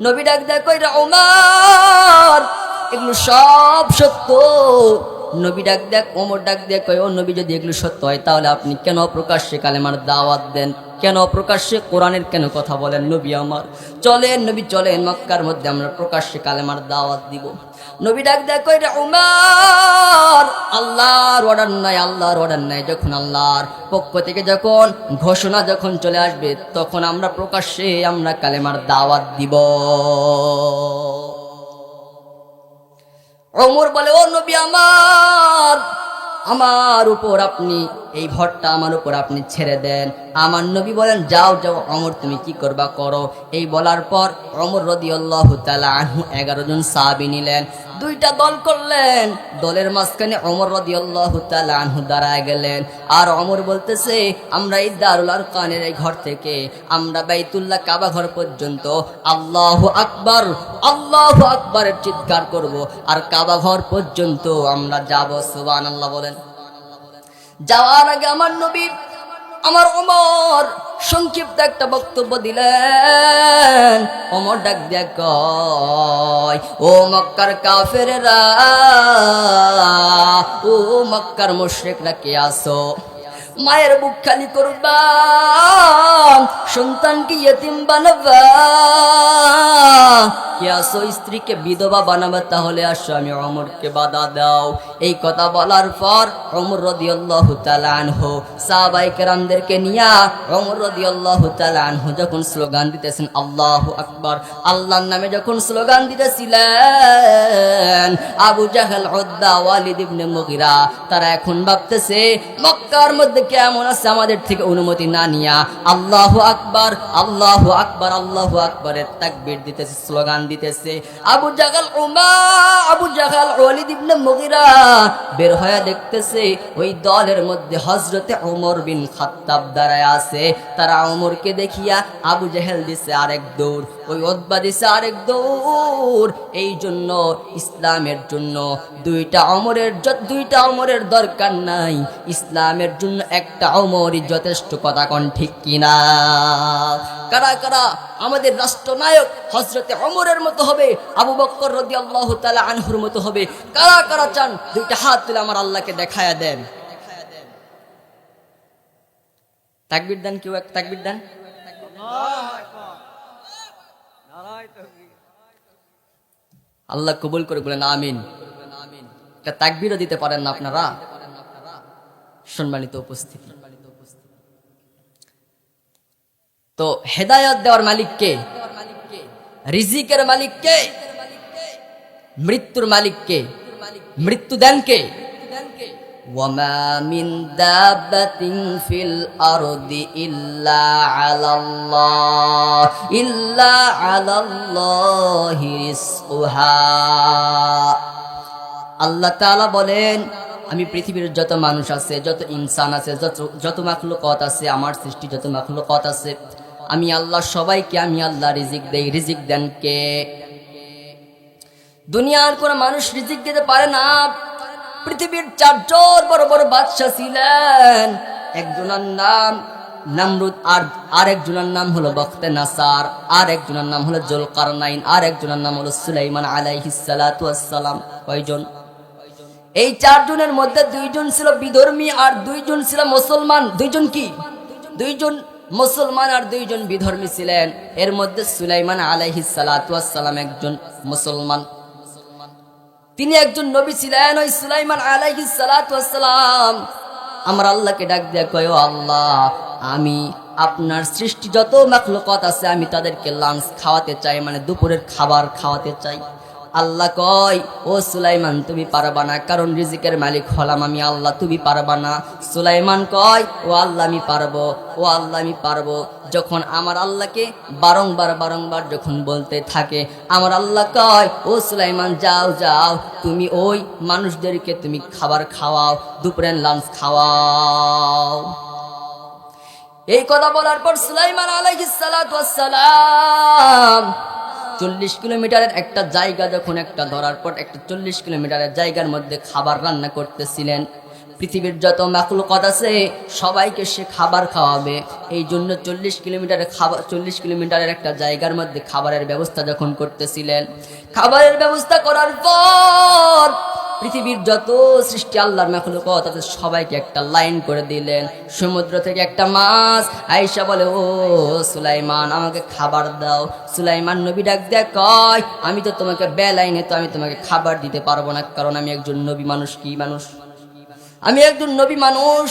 নবী ডাক দেয়, কই রে ওমর, এগুলো সব সত্য। নবী ডাক দেয়, ওমর ডাক দেয়, কই ও নবী, যদি এগুলো সত্য হয় তাহলে আপনি কেন প্রকাশ্যে কালেমার দাওয়াত দেন, কেন প্রকাশ্যে কোরআনের কেন কথা বলেন? নবী আমার, চলেন নবী চলেন, মক্কার মধ্যে আমরা প্রকাশ্যে কালেমার দাওয়াত দিব। নবী ডাক দেয়, কই রে ওমর, আল্লাহর অর্ডার নাই। যখন আল্লাহর পক্ষ থেকে যখন ঘোষণা যখন চলে আসবে, তখন আমরা প্রকাশ্যে আমরা কালেমার দাওয়াত দিব। ওমর বলে, ও নবী আমার উপর আপনি এই ভরটা আমার উপর আপনি ছেড়ে দেন। আমার নবী বলেন, যাও ওমর, তুমি কি করবা করো। এই বলার পর ওমর রাদিয়াল্লাহু তাআলা আনহু 11 জন সাহাবী নিলেন, দুইটা দল করলেন। দলের মাঝখানে ওমর রাদিয়াল্লাহু তাআলা আনহু দাঁড়ায় গেলেন। আর ওমর বলতেছে, আমরা এই দারুল আরকানের এই ঘর থেকে আমরা বাইতুল্লাহ কাবা ঘর পর্যন্ত আল্লাহু আকবারের চিৎকার করব, আর কাবা ঘর পর্যন্ত আমরা যাব। সুবহানাল্লাহ বলেন। যাওয়ার আগে আমার নবী আমার ওমর সংক্ষিপ্ত একটা বক্তব্য দিলেন। ওমর ডাক দিয়া কয়, ও মক্কার কাফেরেরা, ও মক্কার মুশরিকরা, কে আসো? মায়ের বুক খালি করবা, সন্তানকে ইয়েতিম বানাবা, কে আসো স্ত্রীকে বিধবা বানাবে, তাহলে আসো, আমি ওমরকে বাধা দাও। এই কথা বলার পর ওমর রাদিয়াল্লাহু তাআলা আনহু সাহাবায়ে কেরামদেরকে নিয়া ওমর রাদিয়াল্লাহু তাআলা আনহু যখন স্লোগান দিতেছেন আল্লাহু আকবার, আল্লাহর নামে যখন স্লোগান দিতেছিলেন, আবু জাহেল, উদ্বা, ওয়ালিদ ইবনে মুগিরা তারা এখন ভাবতেছে মক্কার মধ্যে কেমন আছে, আমাদের থেকে অনুমতি না নিয়া আল্লাহু আকবার আল্লাহু আকবার আল্লাহু আকবারের তাকবীর দিতেছে, স্লোগান দিতেছে। আবু জাহেল, ওয়ালিদ ইবনে মুগিরা বের হয়ে দেখতেছে ওই দলের মধ্যে হযরতে ওমর বিন খাত্তাব দাঁড়ায় আছে। তারা ওমরকে দেখিয়া আবু জাহেল দিছে আরেক দৌড়, ওই উতবা দিছে আরেক দৌড়। এই জন্য ইসলামের জন্য দুইটা ওমরের দরকার নাই, ইসলামের জন্য একটা ওমরই যথেষ্ট। কথা কোন ঠিক কিনা? কারা কারা আমাদের রাষ্ট্রনায়ক হযরতে ওমরের মতো হবে, আবু বকর রাদিয়াল্লাহু তাআলা আনহুর মতো হবে? কারা কারা চান? দুইটা হাত তুলে আমার আল্লাহকে দেখায়া দেন। তাকবীর দেন, কেউ এক তাকবীর দেন। আল্লাহ কবুল করে বলেন আমিন। একটা তাকবীরও দিতে পারেন না আপনারা? সম্মানিত উপস্থিতি, তো হেদায়েত দেওয়ার মালিক কে? রিজিকের মালিক কে? মৃত্যুর মালিক কে? মৃত্যু দেন কে? ওয়ামা মিন দাব্বাতিন ফিল আরদি ইল্লা আলাল্লাহি রিজকুহা। আল্লাহ তাআলা বলেন, আমি পৃথিবীর যত মানুষ আছে, যত ইনসান আছে, যত মাখলুকাত আছে, আমার সৃষ্টি যত মাখলুকাত আছে, আমি আল্লাহ সবাইকে আমি আল্লাহ রিজিক দেই। রিজিক দেন কে? দুনিয়ার কোন মানুষ রিজিক দিতে পারে না। পৃথিবীর 4জন বড় বড় বাদশা ছিলেন, একজনের নাম নামরুদ, আর একজনের নাম হলো বখতে নাসার, আর একজনের নাম হলো জুলকারনাইন, আর একজনের নাম হলো সুলাইমান আলাইহিস সালাতু ওয়াস সালাম। কয়জন? এই 4 জনের মধ্যে 2 জন ছিল বিধর্মী আর 2 জন ছিল মুসলমান। 2 জন কি? 2 জন মুসলমান আর 2 জন বিধর্মী ছিলেন। এর মধ্যে সুলাইমান আলাইহিস সালাতু ওয়াস সালাম একজন মুসলমান, তিনি একজন নবী ছিলেন। ওই সুলাইমান আলাইহিস সালাতু ওয়াস সালাম আমার আল্লাহকে ডাক দিয়ে কয়, ও আল্লাহ, আমি আপনার সৃষ্টি যত মাখলুকাত আছে আমি তাদেরকে লাঞ্চ খাওয়াতে চাই, মানে দুপুরের খাবার খাওয়াতে চাই। আল্লাহ কয়, ও সুলাইমান তুমি পারবা না, কারণ রিজিকের মালিক হলাম আমি আল্লাহ, তুমি পারবা না। সুলাইমান কয়, ও আল্লাহ আমি পারবো, ও আল্লাহ আমি পারবো। যখন আমার আল্লাহকে বারংবার যখন বলতে থাকে, আমার আল্লাহ কয়, ও সুলাইমান যাও যাও, তুমি ওই মানুষদেরকে তুমি খাবার খাওয়াও, দুপুরের লাঞ্চ খাওয়াও। এই কথা বলার পর সুলাইমান আলাইহিস সালাতু ওয়াস সালাম 40 কিলোমিটারের একটা জায়গা যখন একটা ধরার পর একটা 40 কিলোমিটারের জায়গার মধ্যে খাবার রান্না করতেছিলেন। পৃথিবীর যত মাখলুকাত আছে সবাইকে সে খাবার খাওয়াবে, এই জন্য 40 কিলোমিটারের একটা জায়গার মধ্যে খাবারের ব্যবস্থা যখন করতেছিলেন, খাবারের ব্যবস্থা করার পর পৃথিবীর যত সৃষ্টি আল্লাহর মাখলুকাত আছে সবাইকে একটা লাইন করে দিলেন। সমুদ্র থেকে একটা মাছ আয়েশা বলে, ও সুলাইমান আমাকে খাবার দাও। সুলাইমান নবী ডাক দেয় কয়, আমি তো তোমাকে বেলাইনে, তো আমি তোমাকে খাবার দিতে পারবো না, কারণ আমি একজন নবী মানুষ। কি মানুষ? আমি একজন নবী মানুষ,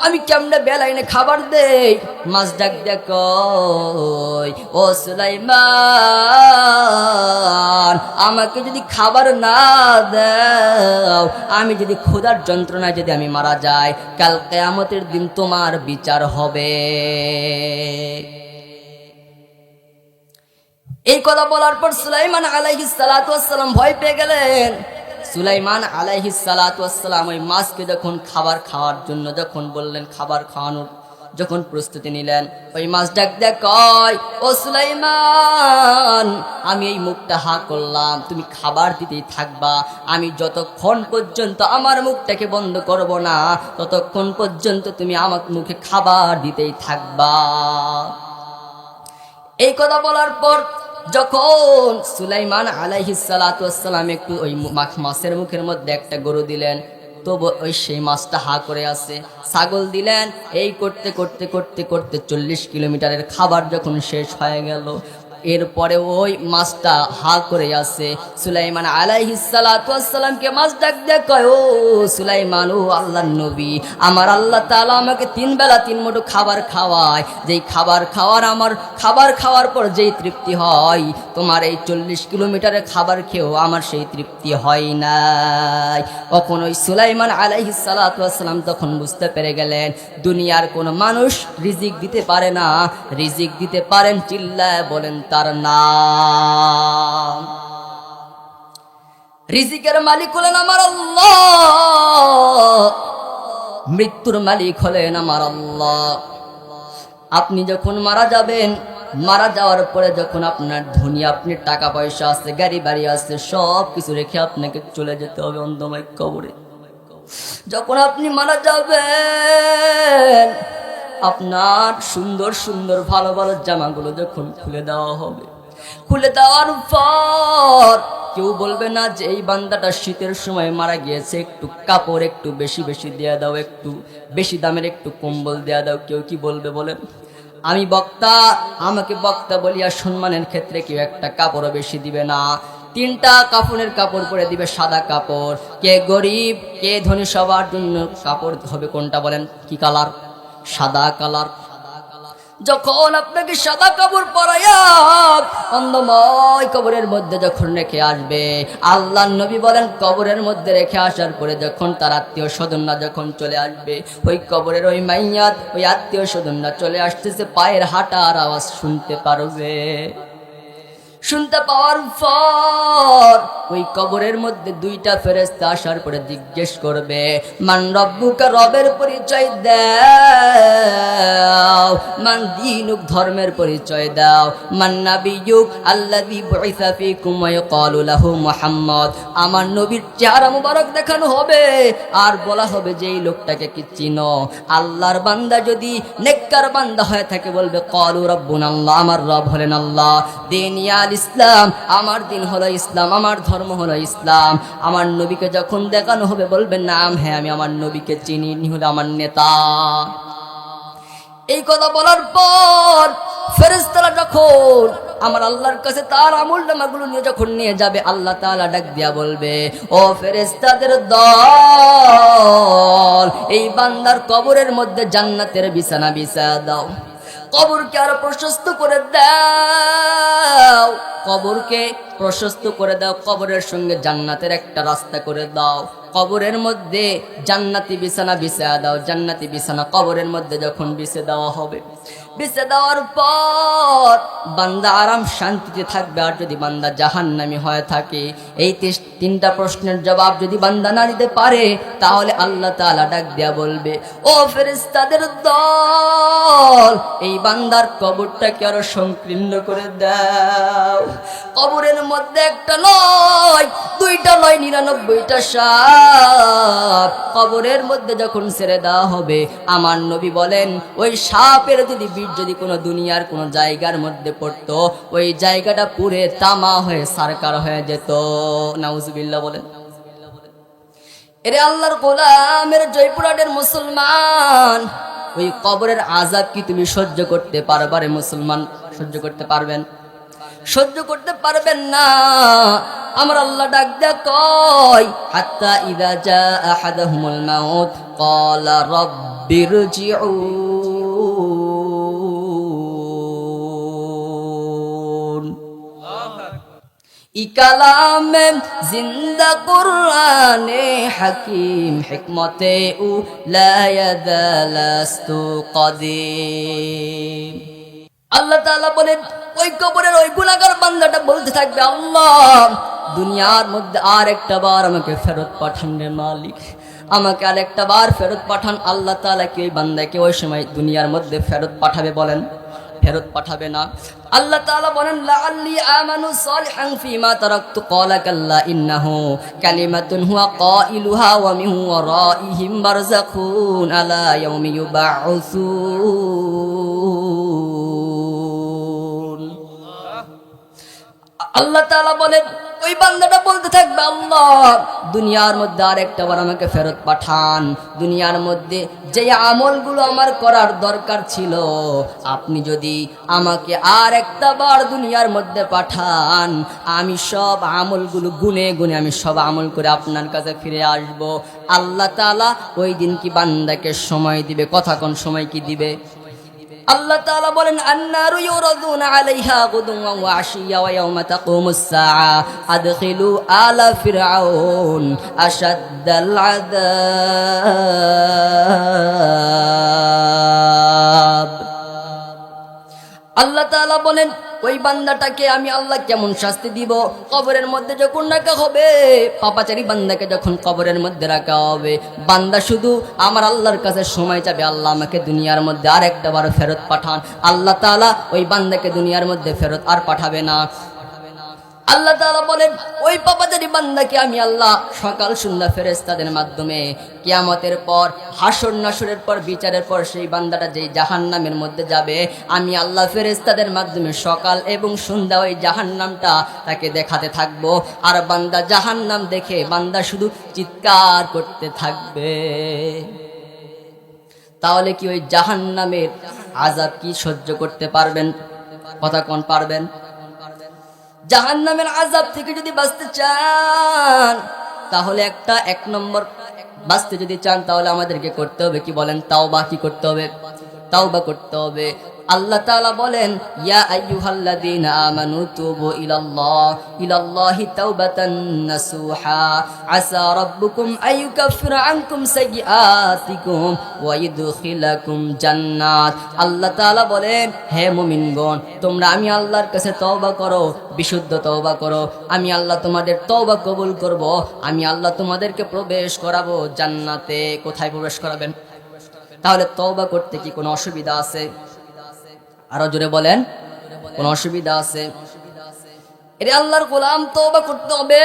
আমি কেমনে বেলাইনে খাবার দেই? মাছ ডাক দেয় কয়, ও সুলাইমান আমাকে যদি খাবার না দাও, আমি যদি ক্ষুধার যন্ত্রণায় যদি আমি মারা যাই, কাল কিয়ামতের দিন তোমার বিচার হবে। এই কথা বলার পর সুলাইমান আলাইহিস সালাতু ওয়াস সালাম ভয় পেয়ে গেলেন। সুলাইমান আলাইহিস সালাতু ওয়াস সালাম ওই মাছকে যখন খাবার খাওয়ার জন্য যখন বললেন, খাবার খাওয়ানোর যখন প্রস্তুতি নিলেন, ওই মাছ ডাক দেয় কয়, ও সুলাইমান আমি এই মুখটা হা করলাম, তুমি খাবার দিতেই থাকবা, আমি যতক্ষণ পর্যন্ত আমার মুখটাকে বন্ধ করব না ততক্ষণ পর্যন্ত তুমি আমার মুখে খাবার দিতেই থাকবা। এই কথা বলার পর যখন সুলাইমান আলাইহিস সালাতু ওয়াস সালাম একটু ওই মাছের মুখের মধ্যে একটা গরু দিলেন, তো ওই সেই মাছটা হা করে আছে। ছাগল দিলেন। এই করতে করতে করতে করতে 40 কিলোমিটারের খাবার যখন শেষ হয়ে গেল, এরপরে ওই মাছটা হা করে আছে। সুলাইমান আলাইহিস সালাতু ওয়াস সালামকে মাছ ডাক দিয়ে কয়, ও সুলাইমান, ও আল্লাহর নবী, আমার আল্লাহ তাআলা আমাকে 3 বেলা 3 মুঠো খাবার খাওয়ায়, যেই খাবার খাওয়ার পর যেই তৃপ্তি হয়, তোমার এই 40 কিলোমিটারের খাবার খেয়েও আমার সেই তৃপ্তি হয় নাই। তখন ওই সুলাইমান আলাইহিস সালাতু ওয়াস সালাম তখন বুঝতে পেরে গেলেন, দুনিয়ার কোনো মানুষ রিজিক দিতে পারে না, রিজিক দিতে পারেন চিল্লায় বলেন তার নাম। রিজিকের মালিক হলেন আমার আল্লাহ, মৃত্যুর মালিক হলেন আমার আল্লাহ। আপনি যখন মারা যাবেন, মারা যাওয়ার পরে যখন আপনার ধনী, আপনি টাকা পয়সা আছে, গাড়ি বাড়ি আছে, সব কিছু রেখে আপনাকে চলে যেতে হবে অন্ধময় কবরে। যখন আপনি মারা যাবেন, আপনার সুন্দর সুন্দর ভালো ভালো জামাগুলো যখন খুলে দেওয়া হবে, খুলে দেওয়ার পর কেউ বলবে না যে এই বান্দাটা শীতের সময় মারা গিয়েছে, একটু কাপড় একটু বেশি বেশি দেয়া দাও, একটু বেশি দামের একটু কম্বল দেয়া দাও। কেউ কি বলবে বলেন? আমি বক্তা, আমাকে বক্তা বলিয়া সম্মানের ক্ষেত্রে কেউ একটা কাপড়ও বেশি দিবে না। তিনটা কাফনের কাপড় পরে দিবে, সাদা কাপড়। কে গরিব কে ধনী সবার জন্য কাপড় হবে কোনটা বলেন? কি কালার? সাদা কালার। যখন আপনাকে সাদা কাপড় পরাইয়া অন্ধময় কবরের মধ্যে যখন রেখে আসবে, আল্লাহর নবী বলেন কবরের মধ্যে রেখে আসার পরে যখন তার আত্মীয় স্বজনরা যখন চলে আসবে, ওই কবরের ওই মাইয়াত ওই আত্মীয় স্বজনরা চলে আসতেছে, পায়ের হাঁটার আওয়াজ শুনতে পারবে। শুনতে পাওয়ার পর ওই কবরের মধ্যে দুইটা ফেরেশতা আসার পরে জিজ্ঞেস করবে, মান রব্বুকা, রবের পরিচয় দাও। মান দীনুক, ধর্মের পরিচয় দাও। মান নাবিয়ুক আল্লাযী বুইসা ফীকুম ওয়া ইয়াকালু লাহু মুহাম্মদ, আমার নবীর চেহারা মুবারক দেখানো হবে আর বলা হবে যে এই লোকটাকে কি চিনো? আল্লাহর বান্দা যদি নেককার বান্দা হয়ে থাকে বলবে ক্বালু রাব্বুনাল্লাহ, আমার রব হলেন আল্লাহ। দিনিয়াল ইসলাম, আমার দিন হলো ইসলাম, আমার ধর্ম হলো ইসলাম। আমার নবীকে যখন দেখানো হবে বলবেন নাম, হ্যাঁ আমি আমার নবীকে চিনি, ইনি হলো আমার নেতা। এই কথা বলার পর ফেরেশতারা যখন আমার আল্লাহর কাছে তার আমলনামাগুলো নিয়ে যখন নিয়ে যাবে, আল্লাহ তাআলা ডাক দিয়া বলবে, ও ফেরেশতাদের দল, এই বান্দার কবরের মধ্যে জান্নাতের বিছানা বিছায়া দাও। কবরকে আরো প্রশস্ত করে দাও, কবরকে প্রশস্ত করে দাও, কবরের সঙ্গে জান্নাতের একটা রাস্তা করে দাও। কবরের মধ্যে জান্নাতি বিছানা বিছায়া দাও। জান্নাতি বিছানা কবরের মধ্যে যখন বিছে দেওয়া হবে, বিছে দেওয়ার পর বান্দা আরাম শান্তিতে থাকবে। আর যদি বান্দা জাহান্নামী হয়ে থাকে, এই তিনটা প্রশ্নের জবাব যদি বান্দা না দিতে পারে, তাহলে আল্লাহ তাআলা ডাক দিয়া বলবে, ও ফেরেশতাদের দল, এই বান্দার কবরটাকে আরো সংকীর্ণ করে দাও। কবরের মধ্যে একটা নয়, দুইটা নয়, 99টা সাপ কবরের মধ্যে যখন ছেড়ে দেওয়া হবে, আমার নবী বলেন ওই সাপের যদি বিষ যদি কোনো দুনিয়ার কোনো জায়গার মধ্যে পড়তো, ওই জায়গাটা পুরে তামা হয়ে সারকার হয়ে যেত। নাউজুবিল্লাহ বলেন। এরে আল্লাহর গোলামের জয়পুরহাটের মুসলমান, ওই কবরের আযাব কি তুমি সহ্য করতে পারবা রে মুসলমান? সহ্য করতে পারবেন? সহ্য করতে পারবেন না। আমার আল্লাহ ডাক দেয়া কয়, হাত্তা ইযা জা আহাদাহুমুল মাউত ক্বালা রাব্বিরজিউন। ই কালামে জিন্দা কুরআনে হাকিম, হিকমতে উ লা ইয়াদালাস্তু কাদিম। আল্লাহ তাআলা বলেন, ওই কবরের ওই গুনাহগার বান্দাটা বলতে থাকবে, আল্লাহ দুনিয়ার মধ্যে আর একটা বার আমাকে ফেরত পাঠান রে মালিক, আমাকে আর একটা বার ফেরত পাঠান। আল্লাহ তাআলা কি ওই বান্দাকে ওই সময় দুনিয়ার মধ্যে ফেরত পাঠাবে? বলেন, ফেরত পাঠাবে না। আল্লাহ তাআলা বলেন, লাআল্লি আমানু সালিহান ফীমা তারাকতু ক্বালা কাল্লা ইন্নাহু কালিমাতুন হুয়া কাইলুহা ওয়া মিন ওয়ারাইহিম বারযাখুন আলা ইয়াউমি ইউবআসুন। আল্লাহ তাআলা বলেন, ওই বান্দাটা বলতে থাকবে, আল্লাহ দুনিয়ার মধ্যে আর একটা বার আমাকে ফেরত পাঠান। দুনিয়ার মধ্যে যে আমলগুলো আমার করার দরকার ছিল, আপনি যদি আমাকে আর একটা বার দুনিয়ার মধ্যে পাঠান, আমি সব আমলগুলো গুনে গুনে আমি সব আমল করে আপনার কাছে ফিরে আসব। আল্লাহ তাআলা ওই দিন কি বান্দাকে সময় দিবে? কথা কোন সময় কি দিবে? আল্লাহ তাআলা বলেন, আন্নারু ইউরাদুনা আলাইহা গুদুওয়ান ওয়া আশিয়া ওয়া ইয়াওমা তাকুমুস সাআ আদখিলু আলা ফিরআউন আশাদ্দাল আযাব। আল্লাহ তাআলা বলেন, ওই বান্দাটাকে আমি আল্লাহ কেমন শাস্তি দিব? কবরের মধ্যে যখন রাখা হবে, পাপাচারী বান্দাকে যখন কবরের মধ্যে রাখা হবে, বান্দা শুধু আমার আল্লাহর কাছে সময় চাবে, আল্লাহ আমাকে দুনিয়ার মধ্যে আর একটা বার ফেরত পাঠান। আল্লাহ তাআলা ওই বান্দাকে দুনিয়ার মধ্যে ফেরত আর পাঠাবে না। আল্লাহ তাআলা বলেন, ওই পাপাচারী বান্দাকে আমি আল্লাহ সকাল সন্ধ্যা ফেরেশতাদের মাধ্যমে কিয়ামতের পর, হাসর নাসরের পর, বিচারের পর সেই বান্দাটা যেই জাহান্নামের মধ্যে যাবে, আমি আল্লাহ ফেরেশতাদের মাধ্যমে সকাল এবং সন্ধ্যা ওই জাহান্নামটা তাকে দেখাতে থাকবো। আর বান্দা জাহান্নাম দেখে বান্দা শুধু চিৎকার করতে থাকবে। তাহলে কি ওই জাহান্নামের আযাব কি সহ্য করতে পারবেন? কথা কোন পারবেন? জাহান্নামের আযাব থেকে যদি বাঁচতে চান তাহলে এক নম্বর বাঁচতে যদি চান তাহলে আমাদেরকে করতে হবে কি বলেন? তাওবা। কি করতে হবে? তাওবা করতে হবে। আল্লাহ তাআলা বলেন, ইয়া আইয়ুহাল্লাযীনা আমানু তুবু ইলাল্লাহি তাওবাতান নাসুহা আসা রাব্বুকুম আইয়ুকাফিরা আনকুম সাইয়্যাতিকুম ওয়া ইদখিলাকুম জান্নাত। আল্লাহ তাআলা বলেন, হে মুমিনগণ, তোমরা আমি আল্লাহর কাছে তওবা করো, বিশুদ্ধ তওবা করো। আমি আল্লাহ তোমাদের তওবা কবুল করব। আমি আল্লাহ তোমাদেরকে প্রবেশ করাবো জান্নাতে। কোথায় প্রবেশ করাবেন? তাহলে তওবা করতে কি কোনো অসুবিধা আছে? আরো জোরে বলেন, কোন অসুবিধা আছে? এরে আল্লাহর গোলাম, তওবা করতে হবে।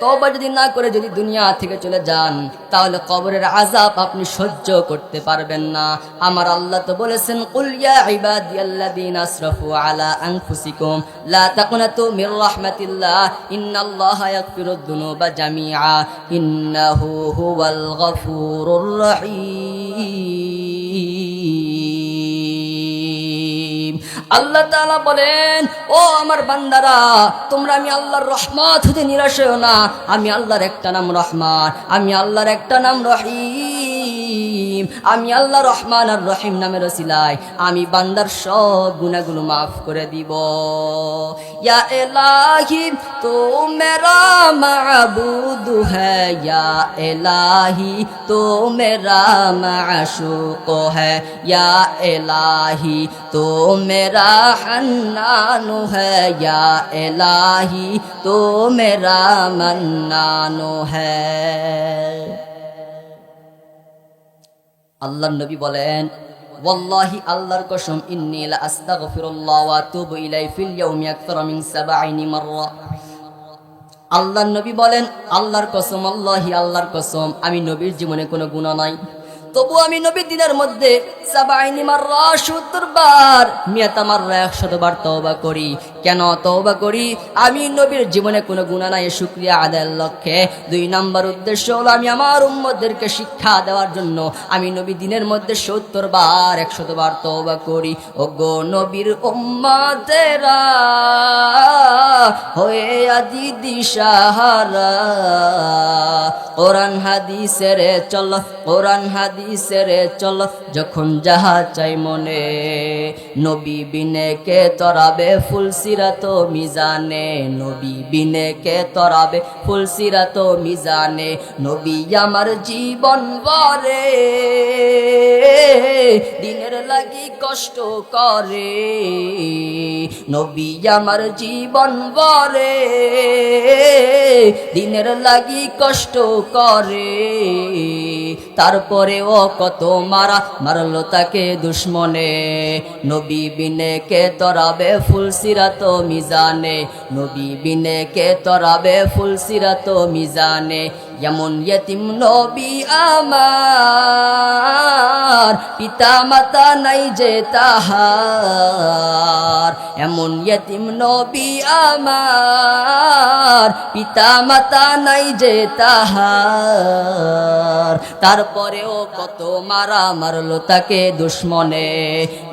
তওবা যদি না করে যদি দুনিয়া থেকে চলে যান তাহলে কবরের আযাব আপনি সহ্য করতে পারবেন না। আমার আল্লাহ তো বলেছেন, কুল ইয়া ইবাদিয়াল্লাযীনা আসরাফু আলা আনফুসিকুম লা তাকুনাতু মির রাহমাতিল্লাহ ইন্নাল্লাহা ইয়াগফিরুদ যুনুবা জামিআ ইন্নাহু হুয়াল গফুরুর রহিম। আল্লাহ তাআলা বলেন, ও আমার বান্দারা, তোমরা আমি আল্লাহর রহমত হতে নিরাশ হও না। আমি আল্লাহর একটা নাম রহমান, আমি আল্লাহর একটা নাম রহিম। আমি আল্লাহ রহমান আর রহিম নামের ওসিলায় আমি বান্দার সব গুনাহগুলো মাফ করে দিব। ইয়া ইলাহি তো মেরা মাবুদ হ্যায়, ইয়া ইলাহি তো মেরা মাশুক হ্যায়, ইয়া ইলাহি তো मेरा हन्नान है, या इलाही तो मेरा मन्नान है। আল্লাহর নবী বলেন, ওয়াল্লাহি আল্লাহর কসম, ইন্নী লা আস্তাগফিরুল্লাহ ওয়া আতুবু ইলাইহি ফিল ইয়াউমি আকতার মিন 70 মাররা। আল্লাহর নবী বলেন, আল্লাহর কসম, আল্লাহি আল্লাহর কসম, আমি নবীর জীবনে কোনো গুনাহ নাই, তবু আমি নবী দিনের মধ্যে 70 মাররা 70 বার, 100 মাররা 100 বার তওবা করি। কেন তওবা করি? আমি নবীর জীবনে কোনো গুনাহ নাই, শুকরিয়া আদায়ের লক্ষ্যে। 2 নম্বর উদ্দেশ্য হলো আমি আমার উম্মতদেরকে শিক্ষা দেওয়ার জন্য আমি নবী দিনের মধ্যে 70 বার 100 বার তওবা করি। ওগো নবীর উম্মতেরা হয়ে আজি দিশাহারা, কোরআন হাদিসের চল, কোরআন হাদিসের চল, যখন যাহা চাই মনে, নবী বিনে কে তরাবে ফুলসিরাত মিজানে, নবী বিনে কে তরাবে ফুলসিরাত মিজানে। নবী আমার জীবন ভরে দিনের লাগি কষ্ট করে, নবী আমার জীবন ভরে দিনের লাগি কষ্ট করে। তারপরেও কত মারলো তাকে দুশ্মনে, নবী বিনে কে তরাবে ফুলসিরাত মিজানে, নবী বিনে কে তরাবে ফুলসিরাত মিজানে। যেমন ইয়েতিম নবী আমার, পিতা মাতা নাই যে তাহার, এমন ইয়েতিম নবী আমার, পিতা মাতা নাই যে তাহার। তারপরেও কত মারলো তাকে দুশ্মনে,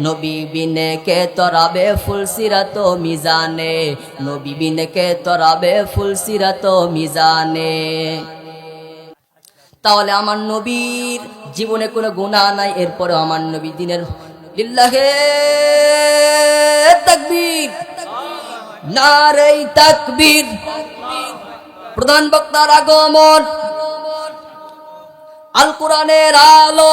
নবী বিনে কে তরাবে ফুলসিরাত মিজানে, নবী বিনে কে তরাবে ফুলসিরাত মিজানে। তাহলে আমার নবীর জীবনে কোনো গুনাহ নাই, এরপরে আমার নবী দিনের লিল্লাহে তাকবীর, নারে তাকবীর। প্রধান বক্তার আগমন, আল কোরআনের আলো।